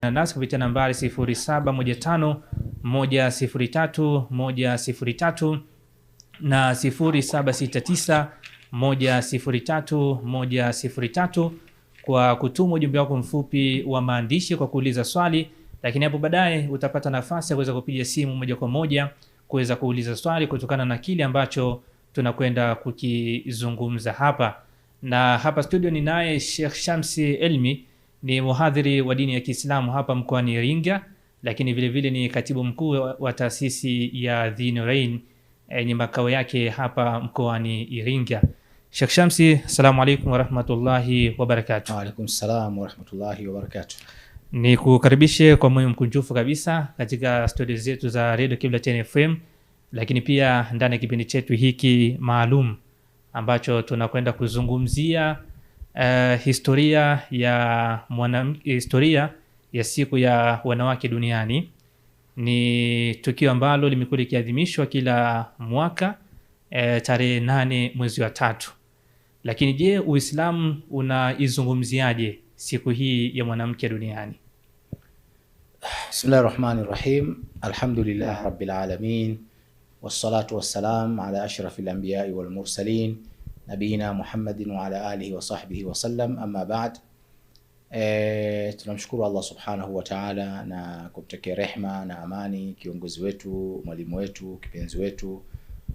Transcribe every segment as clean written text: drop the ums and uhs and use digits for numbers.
nasi kupitia nambari 0715103103 na 0769103103 kwa kutuma ujumbe wako mfupi wa maandishi kwa kuuliza swali, lakini hapo baadaye utapata nafasi ya kuweza kupiga simu moja kwa moja kuweza kuuliza swali kutokana na kile ambacho tunakwenda kukizungumza hapa. Na hapa studio ni naye Sheikh Shamsi Elmi, ni muhadhiri wa dini ya Kiislamu hapa mkoani Iringa, lakini vile vile ni katibu mkuu wa taasisi ya The Nurain yenye makao yake hapa mkoani Iringa. Sheikh Shamsi, assalamu alaykum wa rahmatullahi wa barakatuh. Wa alaykum assalam wa rahmatullahi wa barakatuh. Ni kukaribishe kwa moyo mkunjufu kabisa katika studio zetu za Radio Qibla FM, lakini pia ndani ya kipindi chetu hiki maalum ambacho tunakwenda kuzungumzia historia ya siku ya wanawake duniani. Ni tukio ambalo limekuwa likiadhimishwa kila mwaka tarehe 8 mwezi wa 3. Lakini je, Uislamu unaizungumziaje siku hii ya mwanamke duniani? Bismillahirrahmanirrahim. Alhamdulillah rabbil alamin. Wassalatu wassalam ala ashrafil anbiya'i wal mursalin nabiyina Muhammadin wa ala alihi wa sahbihi wa sallam, amma ba'd. Tunamshukuru Allah subhanahu wa ta'ala na kumtakia rehma na amani kiongozi wetu, mwalimu wetu, kipenzi wetu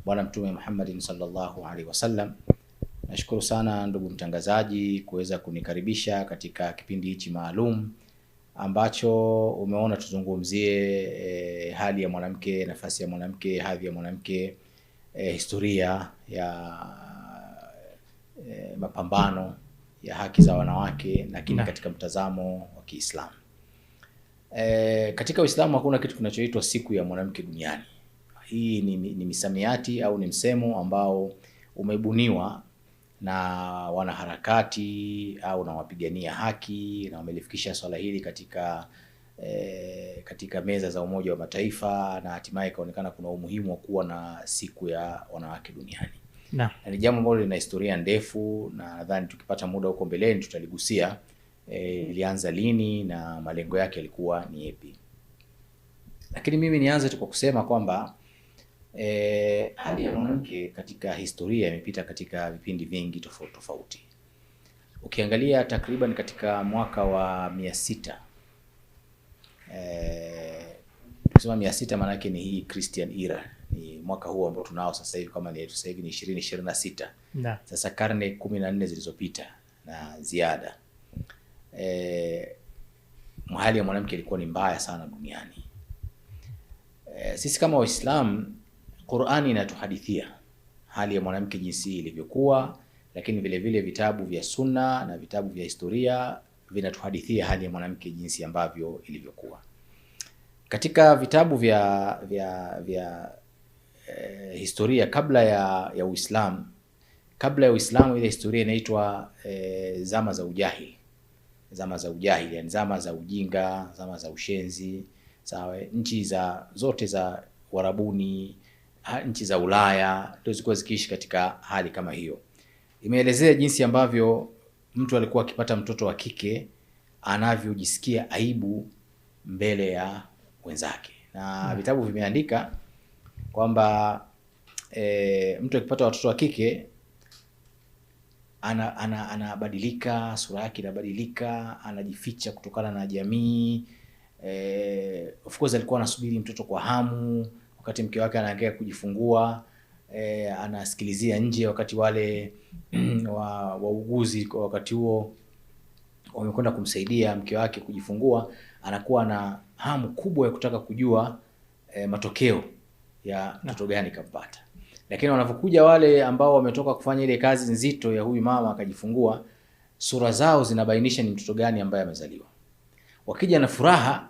Bwana Mtume Muhammadin sallallahu alaihi wasallam. Nashukuru sana ndugu mtangazaji kuweza kunikaribisha katika kipindi hichi maalum ambacho umeona tuzungumzie hali ya mwanamke, nafasi ya mwanamke, hadhi ya mwanamke, historia ya mapambano ya haki za wanawake, lakini katika mtazamo wa Kiislamu. Katika Uislamu hakuna kitu kinachoitwa siku ya mwanamke duniani. Hii ni misamiati au ni msemo ambao umebuniwa na wanaharakati au na wapigania haki, na wamelifikisha swala hili katika meza za Umoja wa Mataifa, na hatimaye kaonekana kuna umuhimu wa kuwa na siku ya wanawake duniani. Na ni jambo ambalo lina historia ndefu, na nadhani tukipata muda huko mbeleni tutaligusia ilianza lini na malengo yake yalikuwa ni yapi. Lakini mimi nianze tu kwa kusema kwamba hali ya mwanamke katika historia imepita katika vipindi vingi tofauti tofauti. Ukiangalia takriban katika mwaka wa 600, tukisema 600 maana yake ni hii Christian era, ni mwaka huu ambao tunao sasa hivi, kama ni sasa hivi ni 2026. Sasa karne 14 zilizopita na ziada, hali ya mwanamke ilikuwa ni mbaya sana duniani. Sisi kama Waislamu, Qur'ani inatuhadithia hali ya mwanamke jinsi ilivyokuwa, lakini vile vile vitabu vya sunna na vitabu vya historia vinatuhadithia hali ya mwanamke jinsi ambavyo ilivyokuwa. Katika vitabu vya historia kabla ya Uislamu, ile historia inaitwa zama za ujahili. Zama za ujahili, yani zama za ujinga, zama za ushenzi. Sawa, nchi zote za Warabuni, nchi za Ulaya ndio zilikuwa zikiishi katika hali kama hiyo. Imeelezea jinsi ambavyo mtu alikuwa akipata mtoto wa kike anavyojisikia aibu mbele ya wenzake. Na vitabu vimeandika kwamba mtu akipata watoto wa kike anabadilika, sura yake inabadilika, anajificha kutokana na jamii. Of course alikuwa anasubiri mtoto kwa hamu, wakati mke wake anaangalia kujifungua, anasikilizia nje wakati wale wauguzi kwa wakati huo wamekwenda kumsaidia mke wake kujifungua, anakuwa na hamu kubwa ya kutaka kujua matokeo ya mtoto gani kampata. Lakini wanapokuja wale ambao wametoka kufanya ile kazi nzito ya huyu mama akajifungua, sura zao zinabainisha ni mtoto gani ambaye amezaliwa. Wakija na furaha,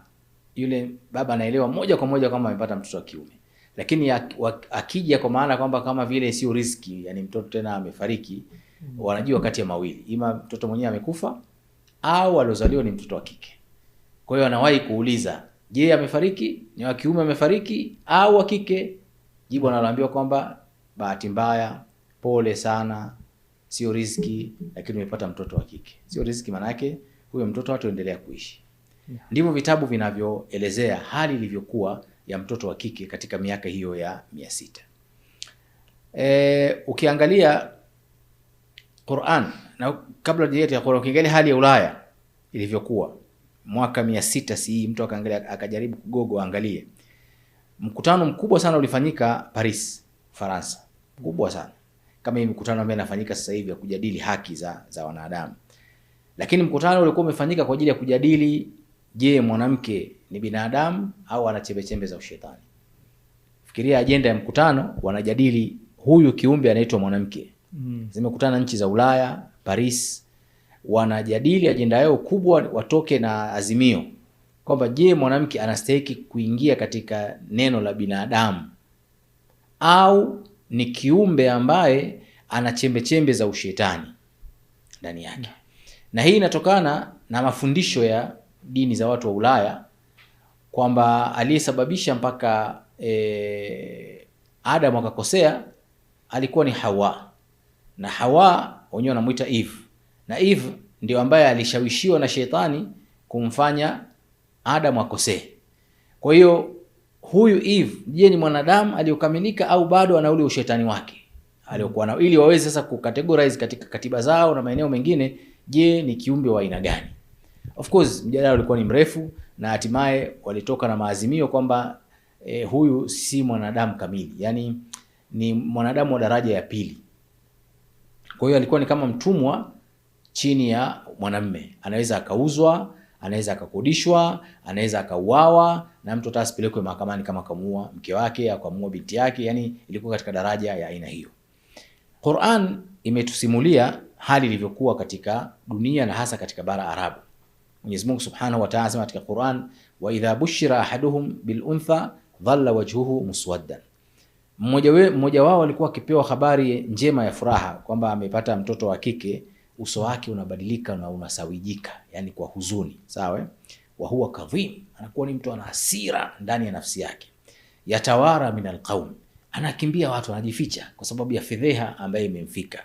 yule baba anaelewa moja kwa moja kama amepata mtoto wa kiume. Lakini akija kwa maana kwamba kama vile sio riziki, yani mtoto tena amefariki, wanajua kati ya mawili, ima mtoto mwenyewe amekufa au aliozaliwa ni mtoto wa kike. Kwa hiyo anawahi kuuliza, je, amefariki? Ni wa kiume amefariki au wa kike? Jibu analoambiwa kwamba bahati mbaya, pole sana, sio riziki, lakini umepata mtoto wa kike. Sio riziki maana yake huyo mtoto hataendelea kuishi. Ndivyo vitabu vinavyoelezea hali ilivyokuwa ya mtoto wa kike katika miaka hiyo ya 600. Ukiangalia Qur'an na kabla ya Qur'an, ukiangalia hali ya Ulaya ilivyokuwa mwaka 600 CE, mtu akaangalia akajaribu kugogo angalie. Mkutano mkubwa sana ulifanyika Paris, Faransa. Mkubwa sana. Kama hii mkutano ambayo inafanyika sasa hivi ya kujadili haki za wanadamu. Lakini mkutano ulikuwa umefanyika kwa ajili ya kujadili, je, mwanamke ni binadamu au ana chembechembe za ushetani? Fikiria ajenda ya mkutano, wanajadili huyu kiumbe anaitwa mwanamke. Zimekutana nchi za Ulaya, Paris, wanajadili ajenda yao kubwa, watoke na azimio kwamba je, mwanamke anastahili kuingia katika neno la binadamu au ni kiumbe ambaye ana chembechembe za ushetani ndani yake. Na hii inatokana na mafundisho ya dini za watu wa Ulaya kwamba aliyesababisha mpaka Adam akakosea alikuwa ni Hawa, na Hawa wenyewe wanamuita Eve, na Eve ndio ambaye alishawishiwa na shetani kumfanya Adam akosee. Kwa hiyo huyu Eve, je, ni mwanadamu aliyokamilika au bado ana ule ushetani wake aliyokuwa nao, ili waweze sasa kucategorize katika katiba zao na maeneo mengine, je, ni kiumbe wa aina gani? Of course mjadala ulikuwa ni mrefu na hatimaye walitoka na maazimio kwamba huyu si mwanadamu kamili, yani ni mwanadamu wa daraja ya pili. Kwa hiyo alikuwa ni kama mtumwa chini ya mwanamume, anaweza akauzwa, anaweza akakodishwa, anaweza akauawa, na mtu atasipelekwe mahakamani kama kamuua mke wake au kamuua binti yake, yani ilikuwa katika daraja ya aina hiyo. Qur'an imetusimulia hali ilivyokuwa katika dunia na hasa katika bara Arabu. Mwenyezi Mungu Subhanahu wa Ta'ala katika Qur'an, wa idha bushira ahaduhum bil untha dhalla wajhuhu muswaddan. Mmoja wao alikuwa akipewa habari njema ya furaha kwamba amepata mtoto wa kike, uso wake unabadilika na unasawijika, yani kwa huzuni, sawa? Wa huwa kadhim, anakuwa ni mtu ana hasira ndani ya nafsi yake. Yatawara min alqaum, anakimbia watu, anajificha kwa sababu ya fedheha ambayo imemfika.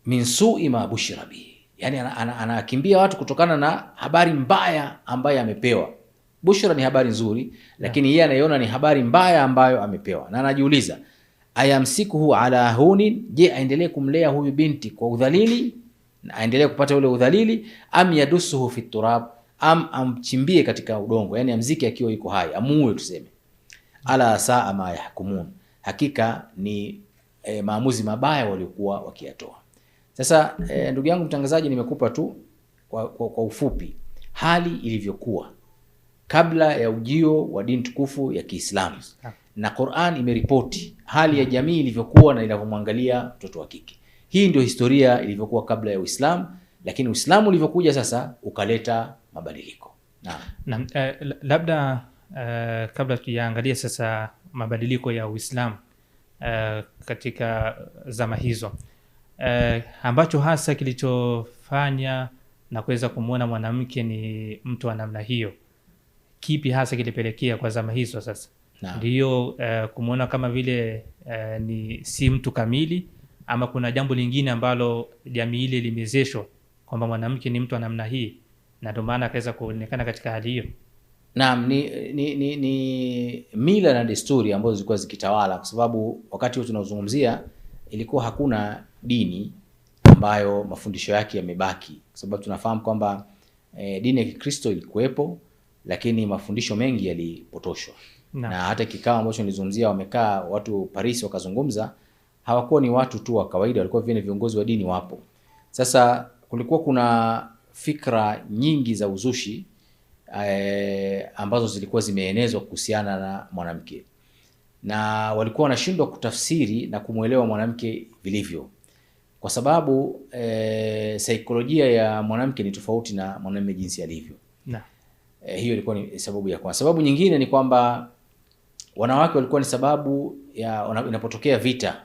Min su'i ma bushira bihi, yani anakimbia watu kutokana na habari mbaya ambayo amepewa. Bushra ni habari nzuri, lakini yeye anaiona ni habari mbaya ambayo amepewa, na anajiuliza ayamsikuhu ala hunin, je, aendelee kumlea huyu binti kwa udhalili na aendelee kupata ule udhalili, am yadusuhu fi turab, am amchimbie katika udongo, yani amzike akiwa yuko hai, amuue tuseme. Ala saa ma yahkumun, hakika ni maamuzi mabaya waliokuwa wakiyatoa. Sasa ndugu yangu mtangazaji, nimekupa tu kwa ufupi hali ilivyokuwa kabla ya ujio wa dini tukufu ya Kiislamu, na Qur'an imeripoti hali ya jamii ilivyokuwa na inavyomwangalia mtoto wa kike. Hii ndio historia ilivyokuwa kabla ya Uislamu, lakini Uislamu ulivyokuja sasa ukaleta mabadiliko. Naam, labda kabla tujaangalia sasa mabadiliko ya Uislamu katika zama hizo, ambacho hasa kilichofanya na kuweza kumuona mwanamke ni mtu wa namna hiyo, kipi hasa kilipelekea kwa zama hizo sasa? Ndiyo kumuona kama vile ni si mtu kamili, ama kuna jambo lingine ambalo jamii ile limezeshwa kwamba mwanamke ni mtu wa namna hii na ndio maana akaweza kuonekana katika hali hiyo? Naam, ni mila na desturi ambazo zilikuwa zikitawala, kwa sababu wakati huo tunazungumzia ilikuwa hakuna dini ambayo mafundisho yake yamebaki, kwa sababu tunafahamu kwamba dini ya Kikristo ilikuwepo, lakini mafundisho mengi yalipotoshwa. Na hata kikao ambacho nilizungumzia, wamekaa watu Paris wakazungumza, hawakuwa ni watu tu wa kawaida, walikuwa vile viongozi wa dini wapo. Sasa kulikuwa kuna fikra nyingi za uzushi ambazo zilikuwa zimeenezwa kuhusiana na mwanamke, na walikuwa wanashindwa kutafsiri na kumuelewa mwanamke vilivyo, kwa sababu saikolojia ya mwanamke ni tofauti na mwanamume jinsi alivyo. Hiyo ilikuwa ni sababu ya kwanza. Sababu nyingine ni kwamba wanawake walikuwa ni sababu ya inapotokea vita,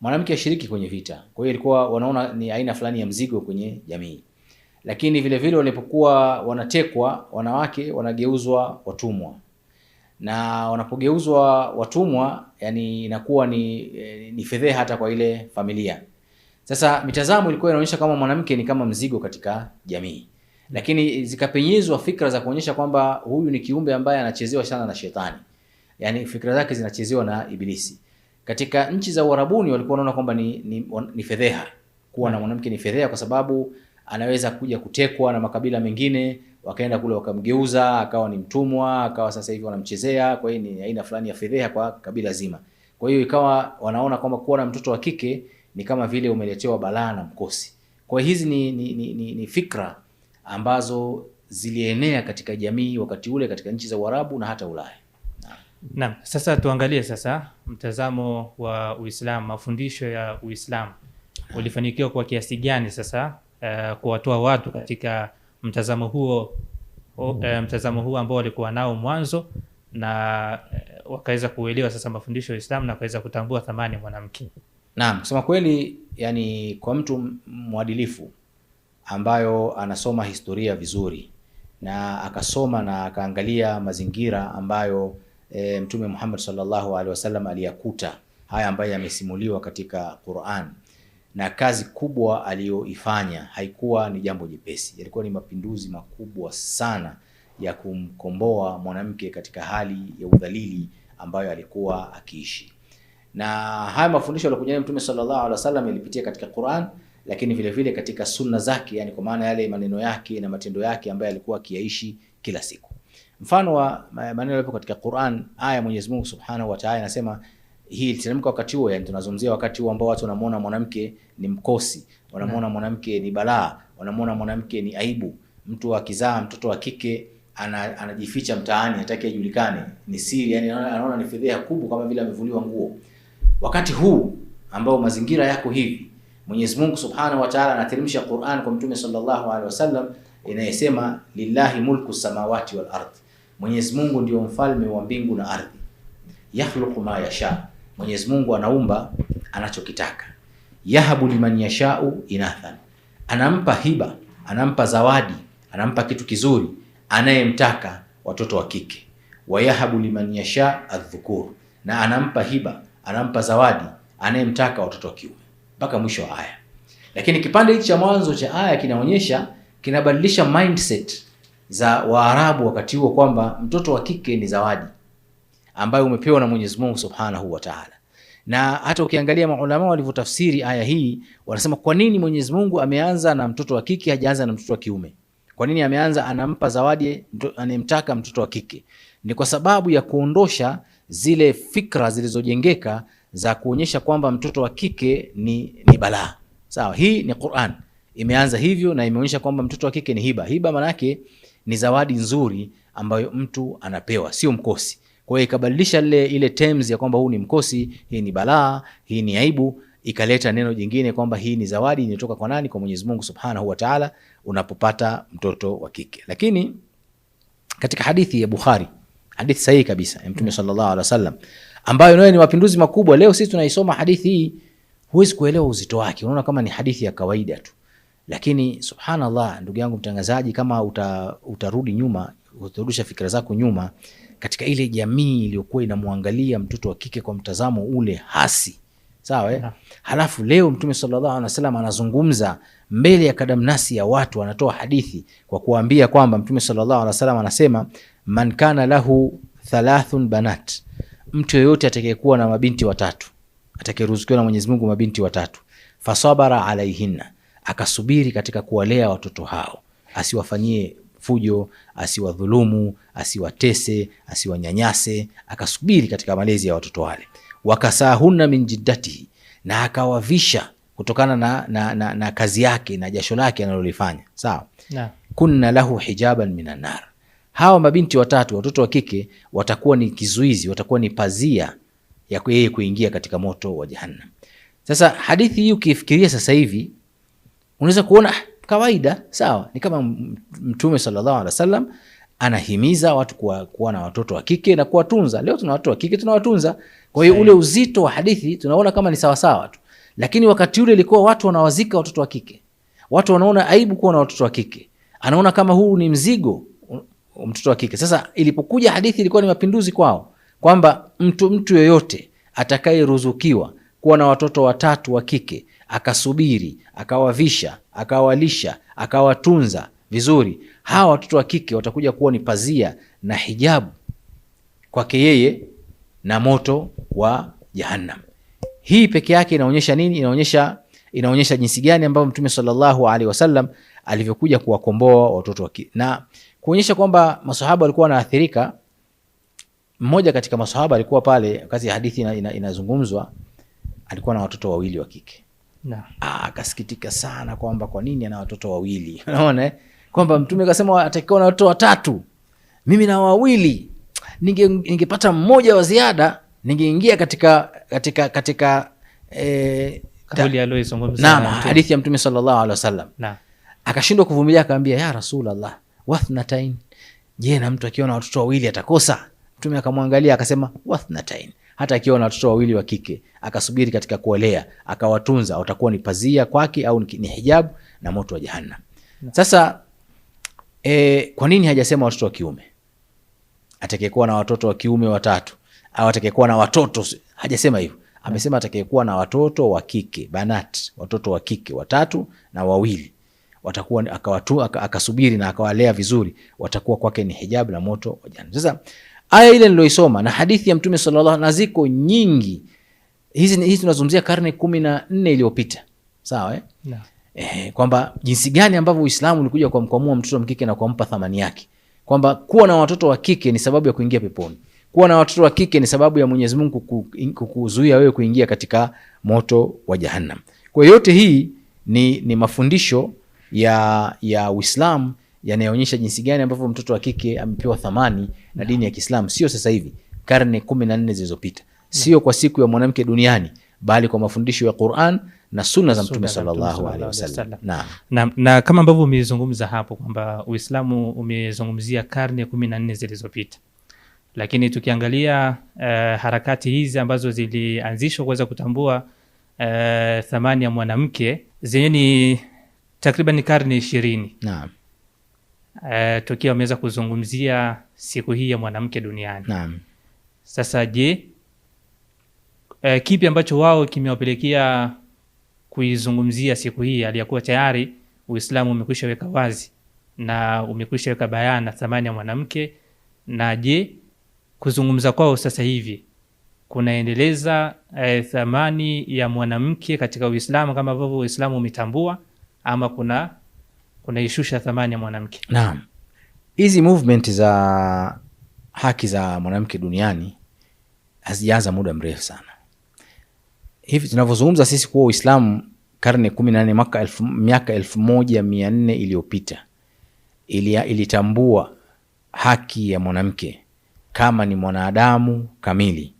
mwanamke ashiriki kwenye vita. Kwa hiyo ilikuwa wanaona ni aina fulani ya mzigo kwenye jamii. Lakini vile vile walipokuwa wanatekwa, wanawake wanageuzwa watumwa. Na wanapogeuzwa watumwa, yani inakuwa ni fedheha hata kwa ile familia. Sasa mitazamo ilikuwa inaonyesha kama mwanamke ni kama mzigo katika jamii. Lakini zikapenyezwa fikra za kuonyesha kwamba huyu ni kiumbe ambaye anachezewa sana na shetani, yani fikra zake zinachezewa na Ibilisi. Katika nchi za Uarabuni walikuwa wanaona kwamba ni fedheha, kuwa na mwanamke ni fedheha, kwa sababu anaweza kuja kutekwa na makabila mengine, wakaenda kule wakamgeuza akawa ni mtumwa, akawa sasa hivi wanamchezea. Kwa hiyo ni aina fulani ya fedheha kwa kabila zima. Kwa hiyo ikawa wanaona kwamba kuwa na mtoto wa kike ni kama vile umeletewa balaa na mkosi. Kwa hiyo hizi ni fikra ambazo zilienea katika jamii wakati ule katika nchi za Uarabu na hata Ulaya. Naam, sasa tuangalie sasa mtazamo wa Uislamu, mafundisho ya Uislamu ulifanikiwa kwa kiasi gani sasa kuwatoa watu katika mtazamo huo ambao walikuwa nao mwanzo, na wakaweza kuelewa sasa mafundisho ya Uislamu na wakaweza kutambua thamani ya mwanamke. Naam, kusema kweli, yani kwa mtu mwadilifu ambayo anasoma historia vizuri na akasoma na akaangalia mazingira ambayo Mtume Muhammad sallallahu alaihi wasallam aliyakuta, haya ambayo yamesimuliwa katika Qur'an, na kazi kubwa aliyoifanya haikuwa ni jambo jepesi. Yalikuwa ni mapinduzi makubwa sana ya kumkomboa mwanamke katika hali ya udhalili ambayo alikuwa akiishi. Na haya mafundisho yaliokuja Mtume sallallahu alaihi wasallam yalipitia katika Qur'an, lakini vile vile katika sunna zake, yani kwa maana yale maneno yake na matendo yake ambayo alikuwa akiyaishi kila siku. Mfano wa maneno yapo katika Qur'an, aya Mwenyezi Mungu Subhanahu wa Ta'ala anasema, hii iliteremka wakati huo, yani tunazungumzia wakati huo ambao watu wanamuona mwanamke ni mkosi, wanamuona mwanamke ni balaa, wanamuona mwanamke ni aibu. Mtu akizaa mtoto wa kike anajificha mtaani, hataki ajulikane, ni siri, yani anaona ni fedheha kubwa, kama vile amevuliwa nguo. Wakati huu ambao mazingira yako hivi, Mwenyezi Mungu Subhanahu wa Ta'ala anateremsha Qur'an kwa Mtume sallallahu alaihi wasallam inayesema, lillahi mulku samawati wal ardh, Mwenyezi Mungu ndio mfalme wa mbingu na ardhi. Yakhluqu ma yasha, Mwenyezi Mungu anaumba anachokitaka. Yahabu liman yashau inathan, anampa hiba, anampa zawadi, anampa kitu kizuri anayemtaka watoto wa kike. Wa yahabu liman yasha adh-dhukur, na anampa hiba, anampa zawadi anayemtaka watoto wa kiume, mpaka mwisho wa aya. Lakini kipande hichi cha mwanzo cha aya kinaonyesha, kinabadilisha mindset za Waarabu wakati huo, kwamba mtoto wa kike ni zawadi ambayo umepewa na Mwenyezi Mungu Subhanahu wa Ta'ala. Na hata ukiangalia maulama walivyotafsiri aya hii, wanasema kwa nini Mwenyezi Mungu ameanza na mtoto wa kike, hajaanza na mtoto wa kiume? Kwa nini ameanza anampa zawadi anemtaka mtoto wa kike? Ni kwa sababu ya kuondosha zile fikra zilizojengeka za kuonyesha kwamba mtoto wa kike ni balaa. Sawa, hii ni Qur'an imeanza hivyo, na imeonyesha kwamba mtoto wa kike ni hiba. Hiba maana yake ni zawadi nzuri ambayo mtu anapewa, sio mkosi. Kwa hiyo ikabadilisha ile terms ya kwamba huu ni mkosi, hii ni balaa, hii ni aibu, ikaleta neno jingine kwamba hii ni zawadi inatoka kwa nani? Kwa Mwenyezi Mungu Subhanahu wa Ta'ala, unapopata mtoto wa kike. Lakini katika hadithi ya Bukhari, hadithi sahihi kabisa ya Mtume sallallahu alaihi wasallam, ambayo nayo ni mapinduzi makubwa. Leo sisi tunaisoma hadithi hii, huwezi kuelewa uzito wake, unaona kama ni hadithi ya kawaida tu. Lakini subhanallah, ndugu yangu mtangazaji, kama utarudi nyuma, utarudisha fikra zako nyuma katika ile jamii iliyokuwa inamwangalia mtoto wa kike kwa mtazamo ule hasi, sawa halafu leo Mtume sallallahu alaihi wasallam anazungumza mbele ya kadamnasi ya watu, anatoa hadithi kwa kuambia kwamba Mtume sallallahu alaihi wasallam anasema, man kana lahu 3 banat, mtu yeyote atakayekuwa na mabinti watatu, atakayeruzukiwa na Mwenyezi Mungu mabinti watatu, fasabara alaihinna, akasubiri katika kuwalea watoto hao, asiwafanyie fujo, asiwadhulumu, asiwatese, asiwanyanyase, akasubiri katika malezi ya watoto wale. Wakasahunna min jiddatihi, na akawavisha kutokana na kazi yake na jasho lake analolifanya, sawa. Kunna lahu hijaban minan nar, hawa mabinti watatu, watoto wa kike, watakuwa ni kizuizi, watakuwa ni pazia ya yeye kuingia katika moto wa Jahannam. Sasa hadithi hii ukifikiria sasa hivi unaweza kuona kawaida, sawa, ni kama Mtume sallallahu alaihi wasallam anahimiza watu kuwa na watoto wa kike na kuwatunza. Leo tuna watoto wa kike tunawatunza, kwa hiyo ule uzito wa hadithi tunaona kama ni sawa sawa tu. Lakini wakati ule ilikuwa watu wanawazika watoto wa kike, watu wanaona aibu kuwa na watoto wa kike, anaona kama huu ni mzigo mtoto wa kike. Sasa ilipokuja hadithi ilikuwa ni mapinduzi kwao, kwamba mtu yoyote atakayeruzukiwa kuwa na watoto watatu wa kike, akasubiri, akawavisha, akawalisha, akawatunza vizuri, hawa watoto wa kike watakuja kuwa ni pazia na hijabu kwake yeye na moto wa Jahannam. Hii peke yake inaonyesha nini? Inaonyesha jinsi gani ambavyo Mtume sallallahu alaihi wasallam alivyokuja kuwakomboa watoto wa kike na kuonyesha kwamba maswahaba walikuwa wanaathirika. Mmoja katika maswahaba alikuwa pale wakati hadithi inazungumzwa, alikuwa na watoto wawili wa kike. Akasikitika sana kwamba kwa nini ana watoto wawili. Unaona kwamba Mtume akasema atakiwa na watoto watatu, mimi na wawili, ningepata mmoja wa ziada ningeingia katika kauli aliyozungumza hadithi ya Mtume sallallahu alaihi wasallam. Akashindwa kuvumilia, akamwambia ya Rasulullah, wathnatain, je, na mtu akiwa na watoto wawili atakosa? Mtume akamwangalia akasema wathnatain, hata akiwa na watoto wawili wa kike akasubiri katika kuwalea akawatunza, watakuwa ni pazia kwake au ni hijabu na moto wa Jahannam. Sasa kwa nini hajasema watoto wa kiume? Atakayekuwa na watoto wa kiume watatu au atakayekuwa na watoto, hajasema hivyo. Amesema atakayekuwa na watoto wa kike, banat, watoto wa kike watatu na wawili, watakuwa akasubiri na akawalea vizuri, watakuwa kwake ni hijabu na moto wa Jahannam. Sasa aya ile niloisoma na hadithi ya Mtume sallallahu alaihi wasallam, na ziko nyingi hizi tunazungumzia karne 14 iliyopita, sawa kwamba jinsi gani ambavyo Uislamu ulikuja kumkwamua mtoto wa kike na kumpa thamani yake, kwamba kuwa na watoto wa kike ni sababu ya kuingia peponi. Kuwa na watoto wa kike ni sababu ya Mwenyezi Mungu kukuzuia wewe kuingia katika moto wa Jahannam. Kwa yote hii ni mafundisho ya Uislamu yanayoonyesha jinsi gani ambavyo mtoto wa kike amepewa thamani na dini ya Kiislamu, sio sasa hivi, karne 14 zilizopita, sio kwa siku ya mwanamke duniani, bali kwa mafundisho ya Qur'an na sunna za Mtume sallallahu alaihi wasallam. Na kama ambavyo umezungumza hapo kwamba Uislamu umezungumzia karne 14 zilizopita, lakini tukiangalia harakati hizi ambazo zilianzishwa kuweza kutambua thamani ya mwanamke zenye ni takriban karne 20. Naam. Tukiwa wameweza kuzungumzia siku hii ya mwanamke duniani. Naam. Sasa je, kipi ambacho wao kimewapelekea kuizungumzia siku hii aliyakuwa tayari Uislamu umekwisha weka wazi na umekwisha weka bayana thamani ya mwanamke? Na je, kuzungumza kwao sasa hivi kunaendeleza thamani ya mwanamke katika Uislamu kama ambavyo Uislamu umetambua, ama kuna ishusha thamani ya mwanamke? Naam. Hizi movement za haki za mwanamke duniani hazijaanza muda mrefu sana. Hivi tunavyozungumza sisi kuwa Uislamu karne 14 miaka 1400 iliyopita ilitambua haki ya mwanamke kama ni mwanadamu kamili,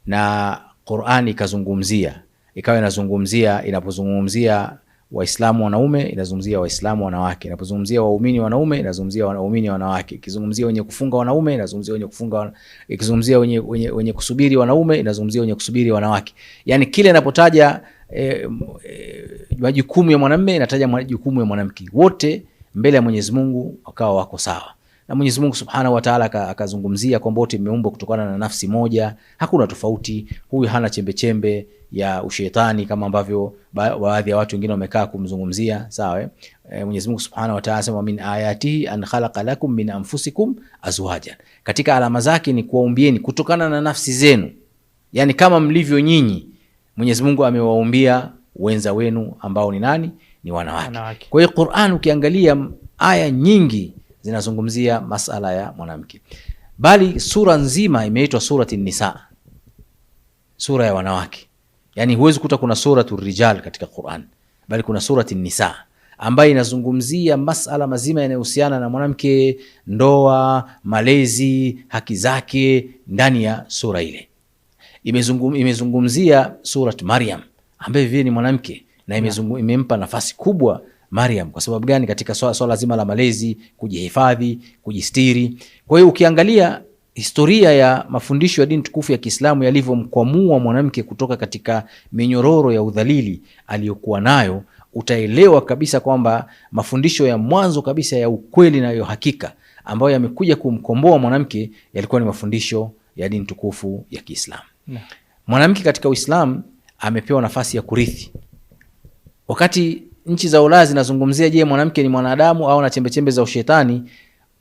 na Qur'ani ikazungumzia, ikawa inazungumzia, inapozungumzia Waislamu wanaume inazungumzia Waislamu wanawake, inapozungumzia waumini wanaume inazungumzia waumini wanawake, ikizungumzia wenye kufunga wanaume inazungumzia wenye kufunga, ikizungumzia wenye kusubiri wanaume inazungumzia wenye kusubiri wanawake. Yani kile inapotaja majukumu ya mwanamume inataja majukumu ya mwanamke, wote mbele ya Mwenyezi Mungu wakawa wako sawa. Na Mwenyezi Mungu Subhanahu wa Ta'ala akazungumzia kwamba wote mmeumbwa kutokana na nafsi moja, hakuna tofauti, huyu hana chembe chembe ya ushetani kama ambavyo baadhi ya watu wengine wamekaa kumzungumzia, sawa. Mwenyezi Mungu Subhanahu wa Ta'ala asema min ayatihi an khalaqa lakum min anfusikum azwajan, katika alama zake ni kuwaumbieni kutokana na nafsi zenu, yani kama mlivyo nyinyi Mwenyezi Mungu amewaumbia wenza wenu ambao ni nani? Ni wanawake. Kwa hiyo Qur'an ukiangalia aya nyingi zinazungumzia masala ya mwanamke, bali sura nzima imeitwa surati Nisa, sura ya wanawake. Yani huwezi kuta kuna suratul Rijal katika Qur'an, bali kuna surati Nisa ambayo inazungumzia masala mazima yanayohusiana na mwanamke, ndoa, malezi, haki zake ndani ya sura ile. Imezungumzia surat Maryam ambaye vile ni mwanamke na imempa nafasi kubwa Maryam. Kwa sababu gani? Katika swala zima la malezi, kujihifadhi, kujistiri. Kwa hiyo ukiangalia historia ya mafundisho ya dini tukufu ya Kiislamu yalivyomkwamua mwanamke kutoka katika minyororo ya udhalili aliyokuwa nayo, utaelewa kabisa kwamba mafundisho ya mwanzo kabisa ya ukweli na ya hakika ambayo yamekuja kumkomboa mwanamke yalikuwa ni mafundisho ya dini tukufu ya Kiislamu. Mwanamke katika Uislamu amepewa nafasi ya kurithi. Wakati nchi za Ulaya zinazungumzia je, mwanamke ni mwanadamu au na chembechembe za ushetani,